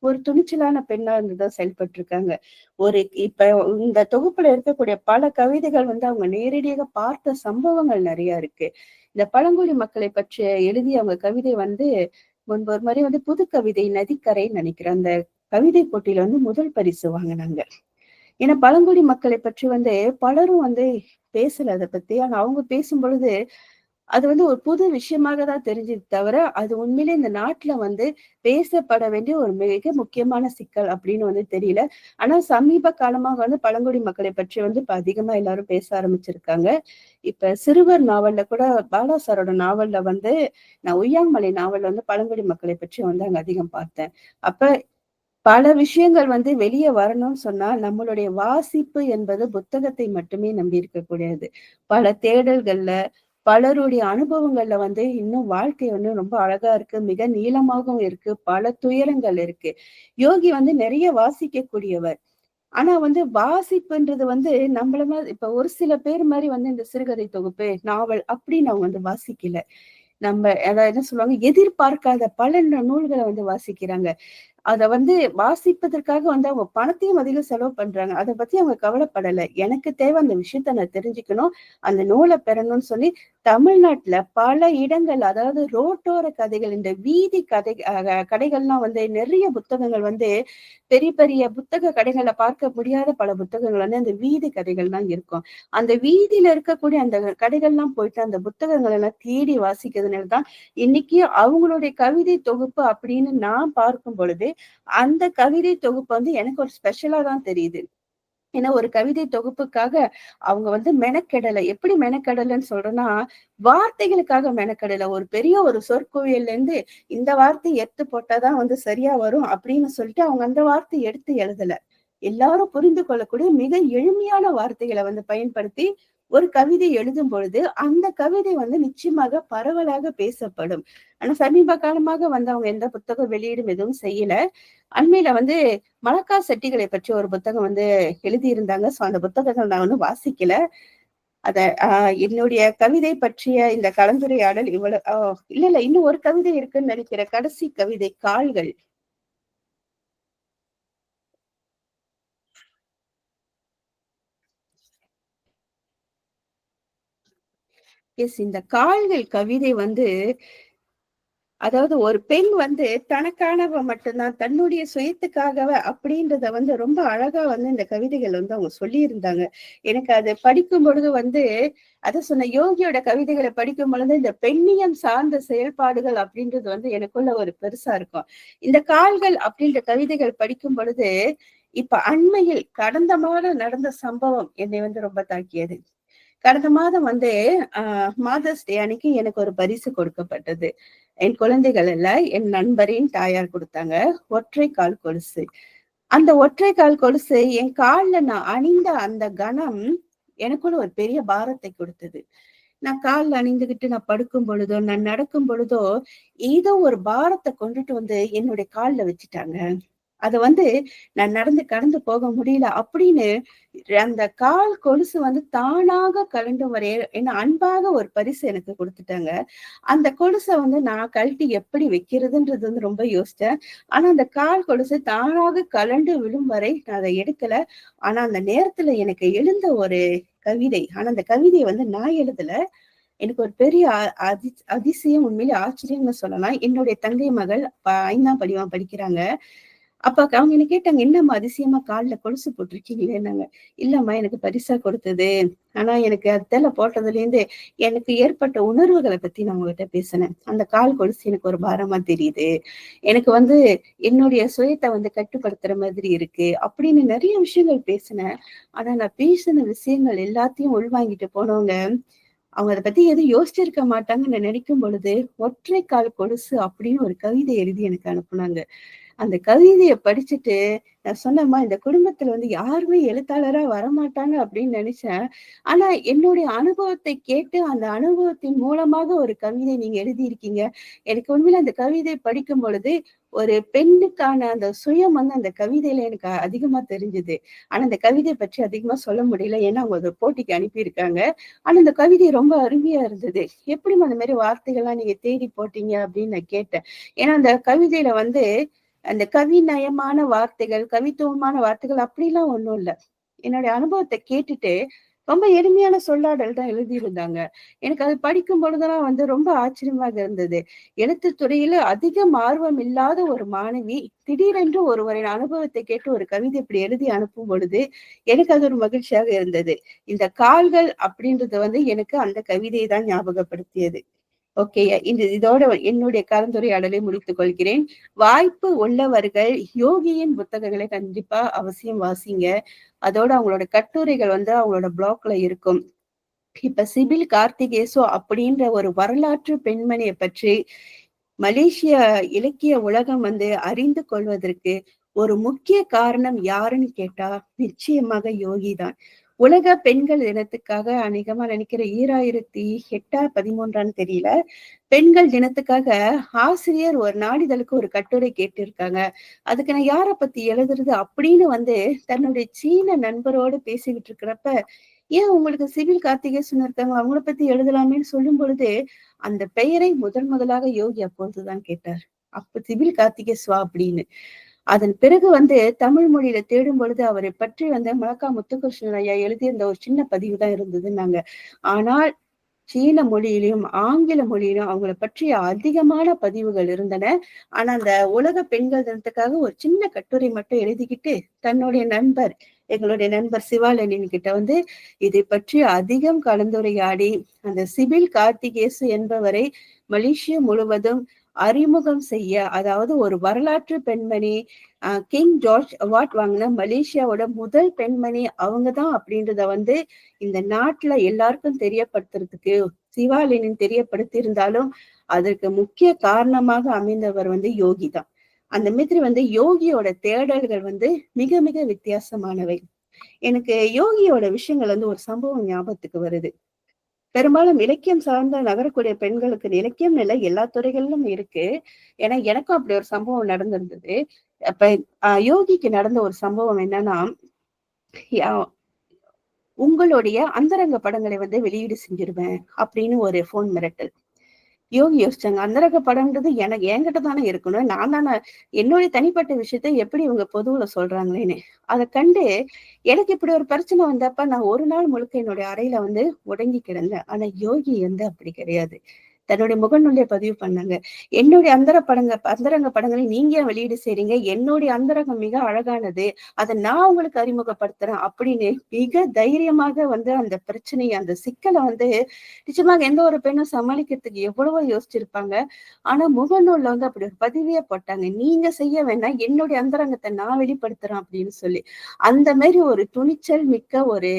ஒரு துணிச்சலான பெண்ணா இருந்துதான் செயல்பட்டிருக்காங்க. ஒரு இப்ப இந்த தொகுப்புல இருக்கக்கூடிய பல கவிதைகள் வந்து அவங்க நேரடியாக பார்த்த சம்பவங்கள் நிறைய இருக்கு. இந்த பழங்குடி மக்களை பற்றி எழுதிய அவங்க கவிதை வந்து முன்பு ஒரு முறை வந்து புது கவிதை நதிக்கரைன்னு நினைக்கிறேன். அந்த கவிதை போட்டியில வந்து முதல் பரிசு வாங்குனாங்க. ஏன்னா பழங்குடி மக்களை பற்றி வந்து பலரும் வந்து பேசல அத பத்தி. ஆனா அவங்க பேசும் பொழுது அது வந்து ஒரு புது விஷயமாக தான் தெரிஞ்சது தவிர, அது உண்மையிலே இந்த நாட்டுல வந்து பேசப்பட வேண்டிய ஒரு மிக முக்கியமான சிக்கல் அப்படின்னு வந்து தெரியல. ஆனா சமீப காலமாக வந்து பழங்குடி மக்களை பற்றி வந்து இப்ப அதிகமா எல்லாரும் பேச ஆரம்பிச்சிருக்காங்க. இப்ப சிறுவர் நாவல்ல கூட பாலா சாரோட நாவல்ல வந்து நான் உய்யாமலை நாவல்ல வந்து பழங்குடி மக்களை பற்றி வந்து அங்க அதிகம் பார்த்தேன். அப்ப பல விஷயங்கள் வந்து வெளிய வரணும்னு சொன்னா, நம்மளுடைய வாசிப்பு என்பது புத்தகத்தை மட்டுமே நம்பி இருக்கக்கூடியது. பல தேடல்கள்ல, பலருடைய அனுபவங்கள்ல வந்து இன்னும் வாழ்க்கை வந்து ரொம்ப அழகா இருக்கு. மிக நீளமாகவும் இருக்கு. பல துயரங்கள் இருக்கு. யோகி வந்து நிறைய வாசிக்கக்கூடியவர். ஆனா வந்து வாசிப்புன்றது வந்து நம்மள மாரி இப்ப ஒரு சில பேர் மாரி வந்து இந்த சிறுகதை தொகுப்பு, நாவல் அப்படின்னு அவங்க வந்து வாசிக்கல. நம்ம அத என்ன சொல்லுவாங்க, எதிர்பார்க்காத பல நூல்கள வந்து வாசிக்கிறாங்க. அத வந்து வாசிப்பதற்காக வந்து அவங்க பணத்தையும் அதிகம் செலவு பண்றாங்க. அத பத்தி அவங்க கவலைப்படல. எனக்கு தேவை அந்த விஷயத்த நான் தெரிஞ்சுக்கணும். அந்த நூல பெறணும்னு சொல்லி தமிழ்நாட்டுல பல இடங்கள் அதாவது ரோட்டோர கதைகள், இந்த வீதி கதை கடைகள்லாம் வந்து நிறைய புத்தகங்கள் வந்து பெரிய பெரிய புத்தக கடைகள்ல பார்க்க முடியாத பல புத்தகங்கள் வந்து அந்த வீதி கதைகள்லாம் இருக்கும். அந்த வீதியில இருக்கக்கூடிய அந்த கடைகள்லாம் போயிட்டு அந்த புத்தகங்கள் எல்லாம் தேடி வாசிக்கிறதுனால தான் இன்னைக்கு அவங்களுடைய கவிதை தொகுப்பு அப்படின்னு நான் பார்க்கும் பொழுது அந்த கவிதை தொகுப்பு வந்து எனக்கு ஒரு ஸ்பெஷலா தான் தெரியுது. ஏன்னா ஒரு கவிதை தொகுப்புக்காக அவங்க வந்து மெனக்கெடல. எப்படி மெனக்கெடலன்னு சொல்றேன்னா, வார்த்தைகளுக்காக மெனக்கெடல. ஒரு பெரிய ஒரு சொற்குவியல்ல இருந்து இந்த வார்த்தை எடுத்து போட்டா தான் வந்து சரியா வரும் அப்படின்னு சொல்லிட்டு அவங்க அந்த வார்த்தைய எடுத்து எழுதல. எல்லாரும் புரிந்து கொள்ளக்கூடிய மிக எளிமையான வார்த்தைகளை வந்து பயன்படுத்தி ஒரு கவிதை எழுதும் பொழுது அந்த கவிதை வந்து நிச்சயமாக பரவலாக பேசப்படும். ஆனா சமீப காலமாக வந்து அவங்க எந்த புத்தக வெளியீடும் எதுவும் செய்யல. அண்மையில வந்து மலக்கா செட்டிகளை பற்றி ஒரு புத்தகம் வந்து எழுதியிருந்தாங்க. சோ அந்த புத்தகங்கள் நான் வந்து வாசிக்கல. அத என்னுடைய கவிதை பற்றிய இந்த கலந்துரையாடல் இவ்வளவு இல்ல இன்னும் ஒரு கவிதை இருக்குன்னு நினைக்கிறேன். கடைசி கவிதை கால்கள். எஸ் இந்த கால்கள் கவிதை வந்து அதாவது ஒரு பெண் வந்து தனக்கானவ மட்டும்தான் தன்னுடைய சுயத்துக்காகவ அப்படின்றத வந்து ரொம்ப அழகா வந்து இந்த கவிதைகள் வந்து அவங்க சொல்லியிருந்தாங்க. எனக்கு அது படிக்கும் பொழுது வந்து அத சொன்ன யோகியோட கவிதைகளை படிக்கும் பொழுது இந்த பெண்ணியம் சார்ந்த செயல்பாடுகள் அப்படின்றது வந்து எனக்குள்ள ஒரு பெருசா இருக்கும். இந்த கால்கள் அப்படின்ற கவிதைகள் படிக்கும் பொழுது இப்ப அண்மையில் கடந்த மாதம் நடந்த சம்பவம் என்னை வந்து ரொம்ப தாக்கியது. கடந்த மாதம் வந்து மாதர்ஸ் டே அன்னைக்கு எனக்கு ஒரு பரிசு கொடுக்கப்பட்டது. என் குழந்தைகள் அல்ல, என் நண்பரின் தாயார் கொடுத்தாங்க. ஒற்றை கால் கொலுசு. அந்த ஒற்றை கால் கொலுசு என் கால்ல நான் அணிந்த அந்த கணம் எனக்குள்ள ஒரு பெரிய பாரத்தை கொடுத்தது. நான் கால்ல அணிந்துகிட்டு நான் படுக்கும் பொழுதோ, நான் நடக்கும் பொழுதோ, ஏதோ ஒரு பாரத்தை கொண்டுட்டு வந்து என்னுடைய கால்ல வச்சுட்டாங்க. அத வந்து நான் நடந்து கடந்து போக முடியல அப்படின்னு அந்த கால் கொலுசு வந்து தானாக கழண்டு வரைய என்ன அன்பாக ஒரு பரிசு எனக்கு கொடுத்துட்டாங்க. அந்த கொலுச வந்து நான் கழட்டி எப்படி வைக்கிறதுன்றது வந்து ரொம்ப யோசிச்சேன். ஆனா அந்த கால் கொலுசு தானாக கழண்டு விழும் வரை நான் அதை எடுக்கல. ஆனா அந்த நேரத்துல எனக்கு எழுந்த ஒரு கவிதை. ஆனா அந்த கவிதையை வந்து நான் எழுதல. எனக்கு ஒரு பெரிய அதிசயம் உண்மையிலே ஆச்சரியம்னு சொல்லலாம். என்னுடைய தங்கை மகள் 5ஆம் படிக்கிறாங்க. அப்ப அவங்க என்ன கேட்டாங்க, "என்னம்மா அதிசயமா கால்ல கொலுசு போட்டிருக்கீங்களேன்னாங்க." "இல்லம்மா எனக்கு பரிசா கொடுத்தது. ஆனா எனக்கு அத்தல போட்டதுலேருந்து எனக்கு ஏற்பட்ட உணர்வுகள பத்தி நான் உங்ககிட்ட பேசினேன். அந்த கால் கொலுசு எனக்கு ஒரு பாரமா தெரியுது. எனக்கு வந்து என்னுடைய சுயத்த வந்து கட்டுப்படுத்துற மாதிரி இருக்கு." அப்படின்னு நெறைய விஷயங்கள் பேசினேன். ஆனா நான் பேசின விஷயங்கள் எல்லாத்தையும் உள்வாங்கிட்டு போனவங்க, அவங்க அத பத்தி எதுவும் யோசிச்சிருக்க மாட்டாங்கன்னு நான் நினைக்கும் பொழுது, "ஒற்றை கால் கொலுசு" அப்படின்னு ஒரு கவிதை எழுதி எனக்கு அனுப்புனாங்க. அந்த கவிதைய படிச்சுட்டு, நான் சொன்னேம்மா, இந்த குடும்பத்துல வந்து யாருமே எழுத்தாளரா வரமாட்டாங்க அப்படின்னு நெனச்சேன். ஆனா, என்னுடைய அனுபவத்தை கேட்டு, அந்த அனுபவத்தின் மூலமாக ஒரு கவிதை நீங்க எழுதியிருக்கீங்க. எனக்கு உண்மையில அந்த கவிதை படிக்கும் பொழுது, ஒரு பெண்ணுக்கான அந்த சுயம் வந்து அந்த கவிதையில எனக்கு அதிகமா தெரிஞ்சது. ஆனா, அந்த கவிதை பற்றி அதிகமா சொல்ல முடியல. ஏன்னா, அவங்க ஒரு போட்டிக்கு அனுப்பியிருக்காங்க. ஆனா, இந்த கவிதை ரொம்ப அருமையா இருந்தது. "எப்படிம்மா அந்த மாரி வார்த்தைகள்லாம் நீங்க தேடி போட்டீங்க?" அப்படின்னு நான் கேட்டேன். ஏன்னா, அந்த கவிதையில வந்து அந்த கவிநயமான வார்த்தைகள், கவித்துவமான வார்த்தைகள் அப்படிலாம் ஒண்ணும் இல்ல. என்னுடைய அனுபவத்த கேட்டுட்டு, ரொம்ப எளிமையான சொல்லாடல் தான் எழுதியிருந்தாங்க. எனக்கு அது படிக்கும் பொழுதெல்லாம் வந்து ரொம்ப ஆச்சரியமாக இருந்தது. எழுத்துத் துறையில அதிகம் ஆர்வம் இல்லாத ஒரு மாணவி, திடீரென்று ஒருவரின் அனுபவத்தை கேட்டு ஒரு கவிதை இப்படி எழுதி அனுப்பும் பொழுது, எனக்கு அது ஒரு மகிழ்ச்சியாக இருந்தது. இந்த கால்கள் அப்படின்றது வந்து எனக்கு அந்த கவிதை தான் ஞாபகப்படுத்தியது. ஓகே. இதோட என்னுடைய கலந்துரையாடலை முடித்துக் கொள்கிறேன். வாய்ப்பு உள்ளவர்கள் யோகியின் புத்தகங்களை கண்டிப்பா அவசியம் வாசிங்க. அதோட அவங்களோட கட்டுரைகள் வந்து அவங்களோட ப்ளாக்ல இருக்கும். இப்ப சிபில் கார்த்திகேசு அப்படின்ற ஒரு வரலாற்று பெண்மணிய பற்றி மலேசிய இலக்கிய உலகம் வந்து அறிந்து கொள்வதற்கு ஒரு முக்கிய காரணம் யாருன்னு கேட்டா, நிச்சயமாக யோகி தான். உலக பெண்கள் தினத்துக்காக அநேகமா நினைக்கிறேன் 2008 13 தெரியல. பெண்கள் தினத்துக்காக ஆசிரியர் ஒரு நாளிதழுக்கு ஒரு கட்டுரை கேட்டிருக்காங்க. அதுக்கு நான் யார பத்தி எழுதுறது அப்படின்னு வந்து தன்னுடைய சீன நண்பரோடு பேசிக்கிட்டு இருக்கிறப்ப, ஏன் உங்களுக்கு சிவில் கார்த்திகேசன் இருக்காங்க, அவங்கள பத்தி எழுதலாமேன்னு சொல்லும் பொழுது, அந்த பெயரை முதன் முதலாக யோகி அப்பொழுதுதான் கேட்டார். அப்ப சிவில் கார்த்திகேஸ்வா அப்படின்னு. அதன் பிறகு வந்து தமிழ் மொழியில தேடும் பொழுது அவரை பற்றி வந்து மலக்கா முத்துகிருஷ்ணன் ஐயா எழுதியிருந்த ஒரு சின்ன பதிவு தான் இருந்ததுன்னாங்க. ஆனால் சீன மொழியிலும், ஆங்கில மொழியிலும் அவங்கள பற்றிய அதிகமான பதிவுகள் இருந்தன. ஆனா, அந்த உலக பெண்கள் தினத்துக்காக ஒரு சின்ன கட்டுரை மட்டும் எழுதிக்கிட்டு, தன்னுடைய நண்பர் எங்களுடைய நண்பர் சிவாலெனின் கிட்ட வந்து இதை பற்றி அதிகம் கலந்துரையாடி, அந்த சிபில் கார்த்திகேசு என்பவரை மலேசியா முழுவதும் அறிமுகம் செய்ய, அதாவது ஒரு வரலாற்று பெண்மணி, கிங் ஜார்ஜ் அவார்ட் வாங்கின மலேசியாவோட முதல் பெண்மணி அவங்க தான் அப்படின்றத வந்து இந்த நாட்டுல எல்லாருக்கும் தெரியப்படுத்துறதுக்கு சிவாலினின் தெரியப்படுத்தி இருந்தாலும் அதற்கு முக்கிய காரணமாக அமைந்தவர் வந்து யோகி தான். அந்த மாதிரி வந்து யோகியோட தேடல்கள் வந்து மிக மிக வித்தியாசமானவை. எனக்கு யோகியோட விஷயங்கள் வந்து ஒரு சம்பவம் ஞாபகத்துக்கு வருது. பெரும்பாலும் இலக்கியம் சார்ந்த நகரக்கூடிய பெண்களுக்கு இலக்கியம் இல்ல எல்லா துறைகளிலும் இருக்கு. ஏன்னா எனக்கும் அப்படி ஒரு சம்பவம் நடந்திருந்தது. அப்ப யோகிக்கு நடந்த ஒரு சம்பவம் என்னன்னா, உங்களுடைய அந்தரங்க படங்களை வந்து வெளியீடு செஞ்சிருவேன் அப்படின்னு ஒரு போன் மிரட்டல். யோகி யோசிச்சாங்க. அந்தரங்க படம்ன்றது எனக்கு என்கிட்ட தானே இருக்கணும். நான் தானே என்னுடைய தனிப்பட்ட விஷயத்த எப்படி இவங்க பொதுவுல சொல்றாங்களேன்னு. அத கண்டு எனக்கு இப்படி ஒரு பிரச்சனை வந்தப்ப நான் ஒரு நாள் முழுக்க என்னுடைய அறையில வந்து முடங்கி கிடந்தேன். ஆனா யோகி வந்து அப்படி கிடையாது. தன்னுடைய முகநூல்ல பதிவு பண்ணாங்க. என்னுடைய அந்தரங்க படங்களை நீங்க ஏன் வெளியீடு செய்றீங்க? என்னுடைய அந்தரங்கம் மிக அழகானது. அத நான் உங்களுக்கு அறிமுகப்படுத்துறேன் அப்படின்னு மிக தைரியமாக வந்து அந்த பிரச்சனைய, அந்த சிக்கல வந்து நிச்சயமாக எந்த ஒரு பெண்ணும் சமாளிக்கிறதுக்கு எவ்வளவோ யோசிச்சிருப்பாங்க. ஆனா முகநூல்ல வந்து அப்படி ஒரு பதிவே போட்டாங்க. நீங்க செய்ய வேண்டாம். என்னுடைய அந்தரங்கத்த நான் வெளிப்படுத்துறேன் அப்படின்னு சொல்லி. அந்த மாரி ஒரு துணிச்சல் மிக்க ஒரு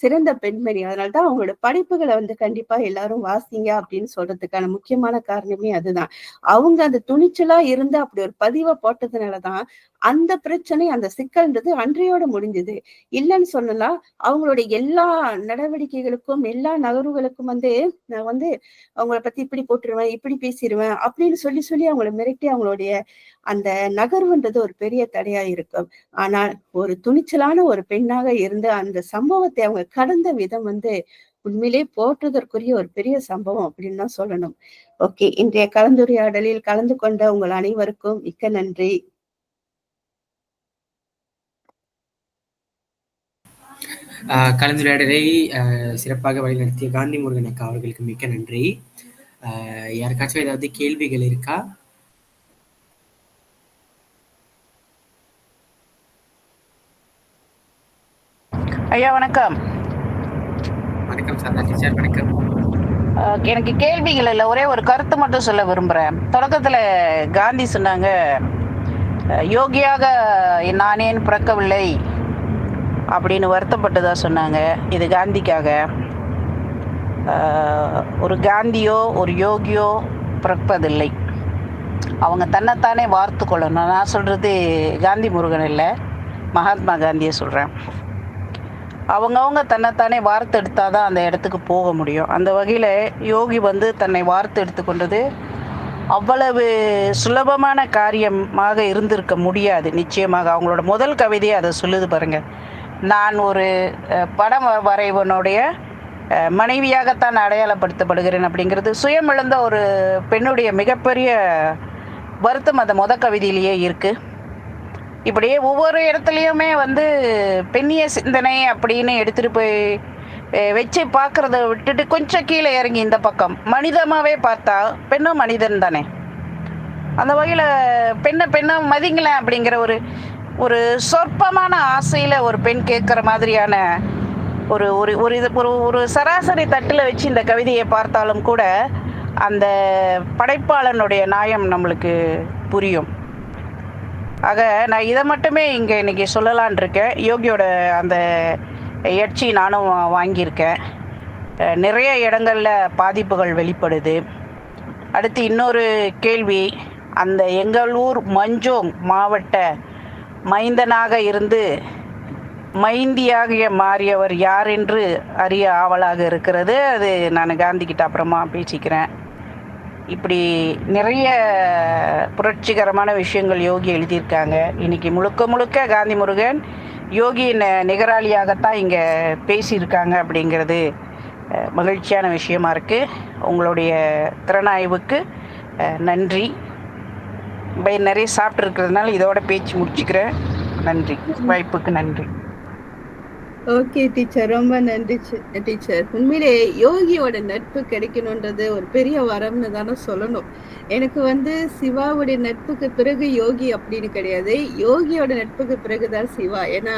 சிறந்த பெண்மணி. அதனால தான் அவங்களோட படைப்புகள வந்து கண்டிப்பா எல்லாரும் வாசிங்க அப்படின்னு சொல்றதுக்கான முக்கியமான காரணமே அதுதான். அவங்க அந்த துணிச்சலா இருந்து அப்படி ஒரு பதிவ போட்டதுனால தான், அந்த பிரச்சனை, அந்த சிக்கல்ன்றது அன்றையோட முடிஞ்சது. இல்லன்னு சொல்லலாம். அவங்களுடைய எல்லா நடவடிக்கைகளுக்கும், எல்லா நகர்வுகளுக்கும் வந்து நான் வந்து அவங்கள பத்தி இப்படி போட்டுருவேன், இப்படி பேசிருவேன் அப்படின்னு சொல்லி சொல்லி அவங்கள மிரட்டி அவங்களுடைய அந்த நகர்வுன்றது ஒரு பெரிய தடையா இருக்கும். ஆனால் ஒரு துணிச்சலான ஒரு பெண்ணாக இருந்து அந்த சம்பவத்தை அவங்க கடந்த விதம் வந்து உண்மையிலே போற்றுதற்குரிய ஒரு பெரிய சம்பவம் அப்படின்னு தான் சொல்லணும். ஓகே. இன்றைய கலந்துரையாடலில் கலந்து கொண்ட உங்கள் அனைவருக்கும் மிக்க நன்றி. கலந்துரையாடலை சிறப்பாக வழிநடத்திய காந்தி முருகன் அக்கா அவர்களுக்கு மிக்க நன்றி. யாருக்காச்சும் ஏதாவது கேள்விகள் இருக்கா? ஐயா வணக்கம். வணக்கம் சார், டீச்சர் வணக்கம். எனக்கு கேள்விகள் இல்லை, ஒரே ஒரு கருத்து மட்டும் சொல்ல விரும்புகிறேன். தொடக்கத்தில் காந்தி சொன்னாங்க, யோகியாக நானேன் பிறக்கவில்லை அப்படின்னு வருத்தப்பட்டதா சொன்னாங்க. இது காந்திக்காக. ஒரு காந்தியோ ஒரு யோகியோ பிறப்பதில்லை, அவங்க தன்னைத்தானே வார்த்து கொள்ளணும். நான் சொல்கிறது காந்தி முருகன் இல்லை, மகாத்மா காந்தியை சொல்கிறேன். அவங்கவுங்க தன்னைத்தானே வார்த்து எடுத்தால் தான் அந்த இடத்துக்கு போக முடியும். அந்த வகையில் யோகி தன்னை வார்த்து எடுத்துக்கொண்டது அவ்வளவு சுலபமான காரியமாக இருந்திருக்க முடியாது. நிச்சயமாக அவங்களோட முதல் கவிதையை அதை சொல்லுது பாருங்கள். நான் ஒரு படம் வரைவனுடைய மனைவியாகத்தான் அடையாளப்படுத்தப்படுகிறேன் அப்படிங்கிறது சுயமிழந்த ஒரு பெண்ணுடைய மிகப்பெரிய வருத்தம் அந்த முத கவிதையிலேயே இருக்குது. இப்படியே ஒவ்வொரு இடத்துலையுமே பெண்ணிய சிந்தனை அப்படின்னு எடுத்துகிட்டு போய் வச்சு பார்க்குறத விட்டுட்டு கொஞ்சம் கீழே இறங்கி இந்த பக்கம் மனிதமாகவே பார்த்தா பெண்ணும் மனிதன் தானே. அந்த வகையில் பெண்ணை மதிங்களேன் அப்படிங்கிற ஒரு சொற்பமான ஆசையில் ஒரு பெண் கேட்குற மாதிரியான ஒரு ஒரு ஒரு இது ஒரு சராசரி தட்டில் வச்சு இந்த கவிதையை பார்த்தாலும் கூட அந்த படைப்பாளனுடைய நியாயம் நம்மளுக்கு புரியும். ஆக நான் இதை மட்டுமே இங்கே இன்றைக்கி சொல்லலான் இருக்கேன். யோகியோட அந்த எட்சி நானும் வாங்கியிருக்கேன். நிறைய இடங்களில் பாதிப்புகள் வெளிப்படுது. அடுத்து இன்னொரு கேள்வி, அந்த எங்கள் ஊர் மஞ்சோங் மாவட்ட மைந்தனாக இருந்து மைந்தியாக மாறியவர் யார் என்று அறிய ஆவலாக இருக்கிறது. அது நான் காந்திக்கிட்ட அப்புறமா பேசிக்கிறேன். இப்படி நிறைய புரட்சிகரமான விஷயங்கள் யோகி எழுதியிருக்காங்க. இன்றைக்கி முழுக்க முழுக்க காந்தி முருகன் யோகியின் நிகராளியாகத்தான் இங்கே பேசியிருக்காங்க அப்படிங்கிறது மகிழ்ச்சியான விஷயமா இருக்குது. உங்களுடைய திறனாய்வுக்கு நன்றி. நிறைய சாப்பிட்ருக்கிறதுனால இதோட பேச்சு முடிச்சுக்கிறேன். நன்றி, வாய்ப்புக்கு நன்றி. ஓகே டீச்சர், ரொம்ப நன்றி டீச்சர். உண்மையிலே யோகியோட நட்பு கிடைக்கணுன்றது ஒரு பெரிய வரம்னு தானே சொல்லணும். எனக்கு சிவாவுடைய நட்புக்கு பிறகு யோகி அப்படின்னு கிடையாது, யோகியோட நட்புக்கு பிறகுதான் சிவா. ஏன்னா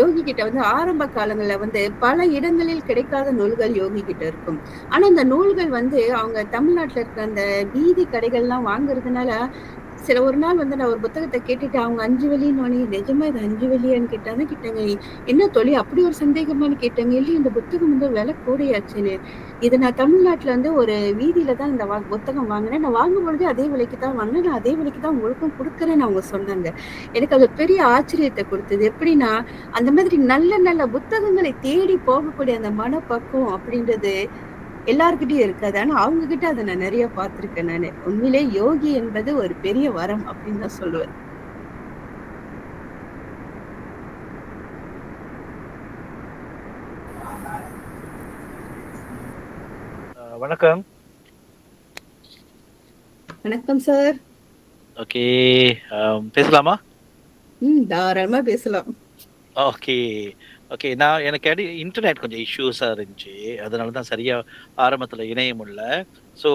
யோகி கிட்ட ஆரம்ப காலங்கள்ல பல இடங்களில் கிடைக்காத நூல்கள் யோகி கிட்ட இருக்கும். ஆனா அந்த நூல்கள் அவங்க தமிழ்நாட்டுல இருக்க அந்த வீதி கடைகள்லாம் வாங்குறதுனால ஒரு நாள் நான் ஒரு புத்தகத்தை கேட்டுட்டு அவங்க 5 வெள்ளின்னு, நிஜமா இது 5 வெள்ளியான்னு கேட்டாங்க. என்ன தொழில் அப்படி ஒரு சந்தேகமானு கேட்டாங்க. இல்லை, இந்த புத்தகம் விலை கூடையாச்சுன்னு. இதை நான் தமிழ்நாட்டுல ஒரு வீதியில தான் இந்த புத்தகம் வாங்கினேன். நான் வாங்கும் பொழுது அதே விலைக்கு தான் வாங்கினேன், நான் அதே விலைக்கு தான் உங்களுக்கும் கொடுக்குறேன்னு அவங்க சொன்னாங்க. எனக்கு அது பெரிய ஆச்சரியத்தை கொடுத்தது. எப்படின்னா அந்த மாதிரி நல்ல நல்ல புத்தகங்களை தேடி போகக்கூடிய அந்த மனப்பக்குவம் அப்படின்றது எல்லார்கிட்டயும் இருக்காது. ஆனா அவங்க கிட்ட அதை நான் நிறைய பார்த்திருக்கேன். நானு உண்மையிலே யோகி என்பது ஒரு பெரிய வரம் அப்படின்னு தான் சொல்லுவேன். வணக்கம். வணக்கம் சார். ஓகே, பேசலாமா? தாராளமா பேசலாம். Okay okay. எனக்கு இன்டர்நெட் கொஞ்சம் இஷ்யூஸாக இருந்துச்சு, அதனால தான் சரியாக ஆரம்பத்தில் இணைய முடியல. ஸோ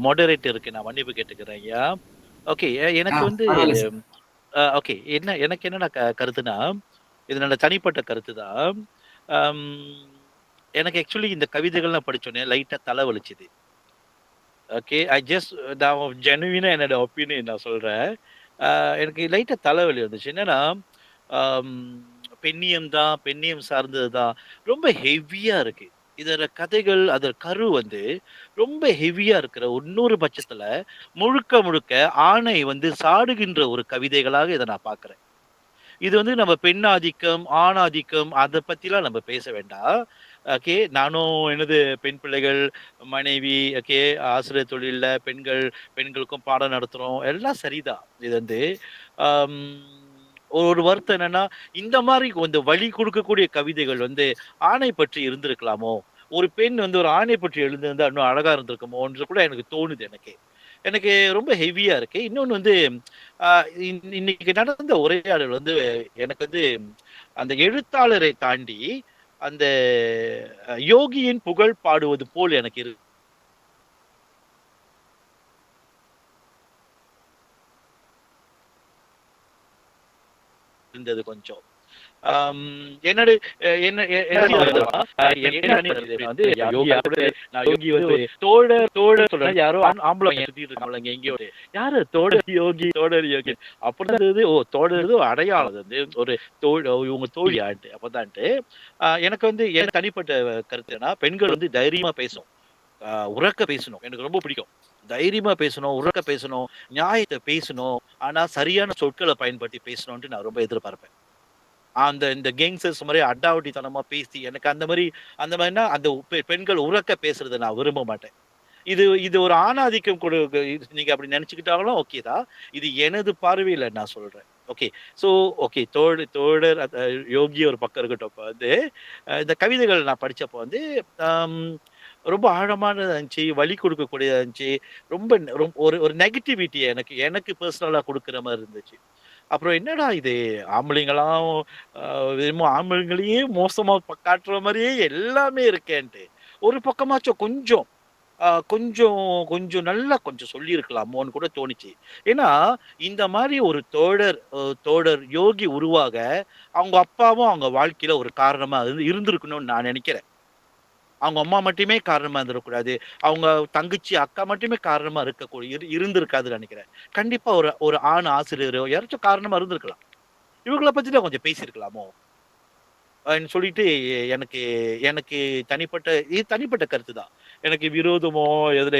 மாடரேட்டருக்கு நான் மன்னிப்பு கேட்டுக்கிறேன் ஐயா. ஓகே, எனக்கு ஓகே, எனக்கு என்னென்ன கருத்துனா, இது என்னோட தனிப்பட்ட கருத்து தான். எனக்கு ஆக்சுவலி இந்த கவிதைகள்லாம் படித்தோன்னே லைட்டாக தலை வலிச்சுது. ஓகே, நான் ஜெனுவினாக என்னோட ஒப்பீனியன் நான் சொல்கிறேன். எனக்கு லைட்டாக தலைவலி வந்துச்சு. என்னென்னா பெண்ணியம் சார்ந்தது தான், ரொம்ப ஹெவியா இருக்கு இதோட கதைகள். அதோட கரு ரொம்ப ஹெவியா இருக்கிற இன்னொரு பட்சத்துல முழுக்க முழுக்க ஆணை சாடுகின்ற ஒரு கவிதைகளாக இதை நான் பாக்குறேன். இது நம்ம பெண் ஆதிக்கம் ஆண் ஆதிக்கம் அதை பத்திலாம் நம்ம பேச வேண்டாம். ஓகே, நானும் எனது பெண் பிள்ளைகள் மனைவி, ஓகே, ஆசிரியர் தொழில பெண்களுக்கும் பாடம் நடத்துறோம், எல்லாம் சரிதான். இது ஒரு வருத்தம் என்னன்னா, இந்த மாதிரி வழி கொடுக்கக்கூடிய கவிதைகள் ஆணை பற்றி இருந்திருக்கலாமோ, ஒரு பெண் ஒரு ஆணை பற்றி எழுந்திருந்தா இன்னும் அழகா இருந்திருக்குமோன்று கூட எனக்கு தோணுது. எனக்கு ரொம்ப ஹெவியா இருக்கு. இன்னொன்னு இன்னைக்கு நடந்த உரையாடல் எனக்கு அந்த எழுத்தாளரை தாண்டி அந்த யோகியின் புகழ் பாடுவது போல் எனக்கு இருந்தது கொஞ்சம். என்னோட என்ன வந்து யோகி வந்து தோழர் சொல்றேன், யாரோ ஆம்பளை சுத்திட்டு இருக்காங்க எங்கேயோ, யாரு தோழர் யோகி தோழர் யோகி அப்படிதான் இருந்தது. ஓ தோழர் அடையாளம் வந்து ஒரு இவங்க தோழி ஆண்டு அப்பதான்ட்டு. எனக்கு வந்து என் தனிப்பட்ட கருத்துனா, பெண்கள் வந்து தைரியமா பேசும், உறக்க பேசணும், எனக்கு ரொம்ப பிடிக்கும். தைரியமா பேசணும், உறக்க பேசணும், நியாயத்தை பேசணும், ஆனா சரியான சொற்களை பயன்படுத்தி பேசணும்ட்டு நான் ரொம்ப எதிர்பார்ப்பேன். இந்த கேங்ஸர்ஸ் மாதிரி அடாவடித்தனமா பேசி எனக்கு அந்த மாதிரினா அந்த பெண்கள் உறக்க பேசுறதை நான் விரும்ப மாட்டேன். இது ஒரு ஆணாதிக்கம் நீங்க அப்படி நினைச்சுக்கிட்டாலும் ஓகே தான். இது எனது பார்வையில நான் சொல்றேன். ஓகே. சோ ஓகே, தோழர் யோகி ஒரு பக்கம் இருக்கட்டும். அப்ப வந்து இந்த கவிதைகள் நான் படிச்சப்போ வந்து ரொம்ப ஆழமானதா இருந்துச்சு, வலி கொடுக்கக்கூடியதா இருந்துச்சு. ரொம்ப ஒரு ஒரு நெகட்டிவிட்டியை எனக்கு பர்சனலா கொடுக்குற மாதிரி இருந்துச்சு. அப்புறம் என்னடா இது, ஆம்பளைங்களாம் வெறும் ஆம்பளைங்களையே மோசமா காட்டுற மாதிரியே எல்லாமே இருக்கேன்ட்டு ஒரு பக்கமாச்சும் கொஞ்சம் கொஞ்சம் கொஞ்சம் நல்லா கொஞ்சம் சொல்லியிருக்கலாமோன்னு கூட தோணுச்சு. ஏன்னா இந்த மாதிரி ஒரு தோழர் யோகி உருவாக அவங்க அப்பாவும் அவங்க வாழ்க்கையில ஒரு காரணமா இருந்திருக்கணும்னு நான் நினைக்கிறேன். அவங்க அம்மா மட்டுமே காரணமா இருந்திடக்கூடாது, அவங்க தங்கச்சி அக்கா மட்டுமே காரணமா இருந்திருக்காதுன்னு நினைக்கிறேன். கண்டிப்பா ஒரு ஒரு ஆண் ஆசிரியரோ யாராச்சும் காரணமா இருந்திருக்கலாம். இவங்கள பத்தி தான் கொஞ்சம் பேசியிருக்கலாமோ சொல்லிட்டு எனக்கு எனக்கு தனிப்பட்ட கருத்து தான். எனக்கு விரோதமோ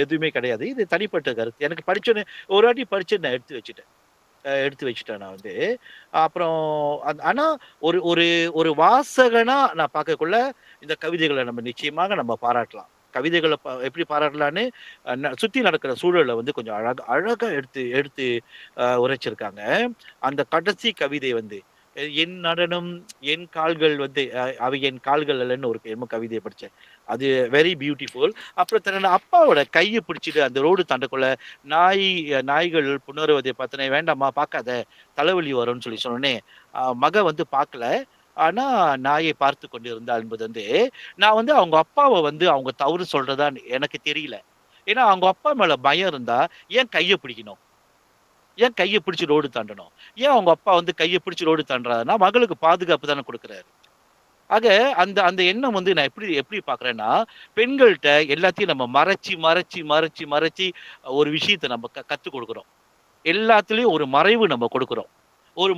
எதுவுமே கிடையாது. இது தனிப்பட்ட கருத்து. எனக்கு படிச்சோன்னு ஒரு வாட்டி படிச்சு நான் எடுத்து வச்சுட்டேன் நான் வந்து. அப்புறம் ஆனா ஒரு ஒரு ஒரு வாசகனா நான் பார்க்கக்குள்ள இந்த கவிதைகளை நம்ம நிச்சயமாக நம்ம பாராட்டலாம். கவிதைகளை எப்படி பாராட்டலான்னு சுத்தி நடக்கிற சூழலை வந்து கொஞ்சம் அழகா எடுத்து எடுத்து உரைச்சிருக்காங்க. அந்த கடைசி கவிதை வந்து என் நடனம் என் கால்கள் வந்து அவை என் கால்கள் அல்லன்னு ஒரு கவிதையை படிச்சேன். அது வெரி பியூட்டிஃபுல். அப்புறம் தன்னோட அப்பாவோட கையை பிடிச்சிட்டு அந்த ரோடு தாண்டக்குள்ள நாய்கள் புணருவதை பார்த்தனே, வேண்டாமா பார்க்காத தலைவலி வரும்னு சொன்னோடனே மக வந்து பார்க்கல, ஆனா நாயை பார்த்து கொண்டு இருந்தா என்பது வந்து நான் வந்து அவங்க அப்பாவை வந்து அவங்க தவறு சொல்றதா எனக்கு தெரியல. ஏன்னா அவங்க அப்பா மேல பயம் இருந்தா ஏன் கையை பிடிக்கணும், ஏன் கையை பிடிச்சி ரோடு தாண்டணும், ஏன் அவங்க அப்பா வந்து கையை பிடிச்சி ரோடு தாண்டாருன்னா மகளுக்கு பாதுகாப்பு தானே கொடுக்குறாரு. ஆக அந்த அந்த எண்ணம் வந்து நான் எப்படி எப்படி பாக்குறேன்னா, பெண்கள்கிட்ட எல்லாத்தையும் நம்ம மறைச்சி மறைச்சி மறைச்சி மறைச்சி ஒரு விஷயத்தை நம்ம கத்துக் கொடுக்குறோம். எல்லாத்துலயும் ஒரு மறைவு நம்ம கொடுக்குறோம். ஒரு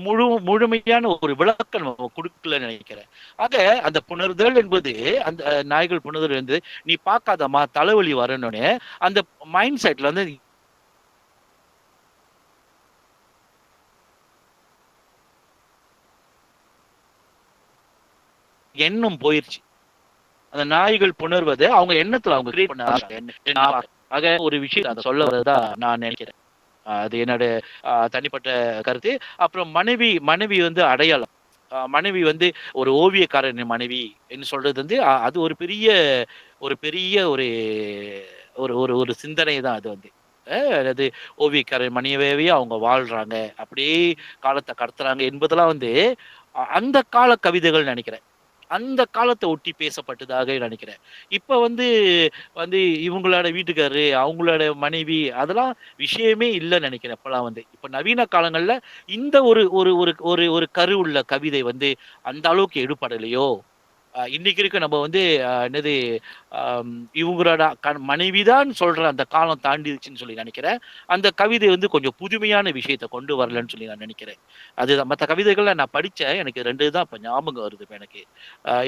முழுமையான ஒரு விளக்கம் நம்ம கொடுக்கலன்னு நினைக்கிறேன். ஆக அந்த புணர்தல் என்பது அந்த நாய்கள் புணர்தல் வந்து நீ பார்க்காதம்மா தலைவலி வரணும்னு அந்த மைண்ட் செட்ல வந்து எண்ணம் போயிருச்சு. அந்த நாய்கள் புணர்வது அவங்க எண்ணத்துல அவங்க கிரியேட் பண்ண ஆக ஒரு விஷயம் அதை சொல்ல வரதா நான் நினைக்கிறேன். அது என்னோட தனிப்பட்ட கருத்து. அப்புறம் மனைவி வந்து அடையாளம். மனைவி வந்து ஒரு ஓவியக்காரன் மனைவி என்று சொல்றது வந்து அது ஒரு பெரிய ஒரு பெரிய ஒரு ஒரு ஒரு சிந்தனை தான் அது வந்து. அதாவது ஓவியக்காரன் மனைவியே அவங்க வாழ்றாங்க, அப்படியே காலத்தை கடத்துறாங்க என்பதெல்லாம் வந்து அந்த கால கவிதைகள் நினைக்கிறேன். அந்த காலத்தை ஒட்டி பேசப்பட்டதாக நினைக்கிறேன். இப்ப வந்து வந்து இவங்களோட வீட்டுக்காரரு அவங்களோட மனைவி அதெல்லாம் விஷயமே இல்லைன்னு நினைக்கிறேன். இப்பெல்லாம் வந்து இப்ப நவீன காலங்கள்ல இந்த ஒரு ஒரு ஒரு ஒரு ஒரு கரு உள்ள கவிதை வந்து அந்த அளவுக்கு எடுபடலையோ. இன்னைக்கு இருக்க நம்ம வந்து என்னது இவங்களோட மனைவிதான் சொல்ற அந்த காலம் தாண்டிடுச்சுன்னு சொல்லி நினைக்கிறேன். அந்த கவிதை வந்து கொஞ்சம் புதுமையான விஷயத்தை கொண்டு வரலன்னு சொல்லி நான் நினைக்கிறேன். அது மற்ற கவிதைகள்ல நான் படிச்சேன், எனக்கு 2 தான் இப்ப ஞாபகம் வருது எனக்கு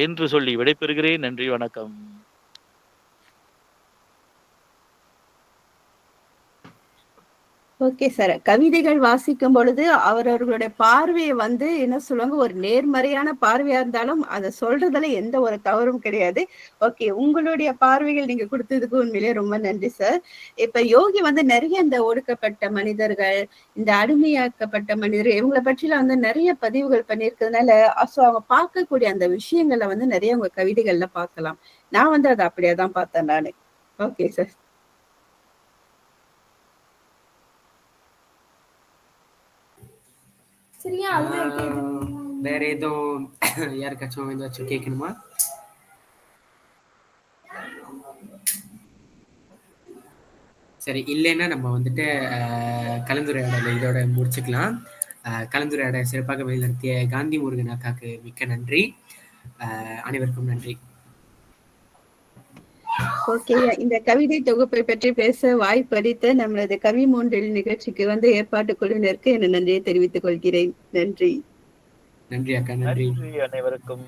என்று சொல்லி விடைபெறுகிறேன். நன்றி, வணக்கம். Okay sir. கவிதைகள் வாசிக்கும் பொழுது அவரவர்களுடைய பார்வையை வந்து என்ன சொல்லுவாங்க, ஒரு நேர்மறையான பார்வையா இருந்தாலும் அதை சொல்றதுல எந்த ஒரு தவறும் கிடையாது. ஓகே, உங்களுடைய பார்வைகள் நீங்க கொடுத்ததுக்கு உண்மையிலேயே ரொம்ப நன்றி சார். இப்ப யோகி வந்து நிறைய இந்த ஒடுக்கப்பட்ட மனிதர்கள், இந்த அடிமையாக்கப்பட்ட மனிதர்கள் இவங்களை பற்றிலாம் வந்து நிறைய பதிவுகள் பண்ணியிருக்கிறதுனால அவங்க பார்க்கக்கூடிய அந்த விஷயங்களை வந்து நிறைய உங்க கவிதைகள்ல பார்க்கலாம். நான் வந்து அதை அப்படியேதான் பார்த்தேன் நானு. Okay sir. வேற எதுவும் யாருக்காச்சும் ஏதாச்சும் கேட்கணுமா? சரி, இல்லைன்னா நம்ம வந்துட்டு கலந்துரையாடலை இதோட முடிச்சுக்கலாம். கலந்துரையாட சிறப்பாக வழிநடத்திய காந்தி முருகன் அக்காக்கு மிக்க நன்றி. அனைவருக்கும் நன்றி. ஓகே, இந்த கவிதை தொகுப்பை பற்றி பேச வாய்ப்பளித்த நம்மளது கவி மூன்றில் நிகழ்ச்சிக்கு வந்து ஏற்பாட்டு குழுவினருக்கு என் நன்றியை தெரிவித்துக் கொள்கிறேன். நன்றி. நன்றி அக்கா. நன்றி அனைவருக்கும்.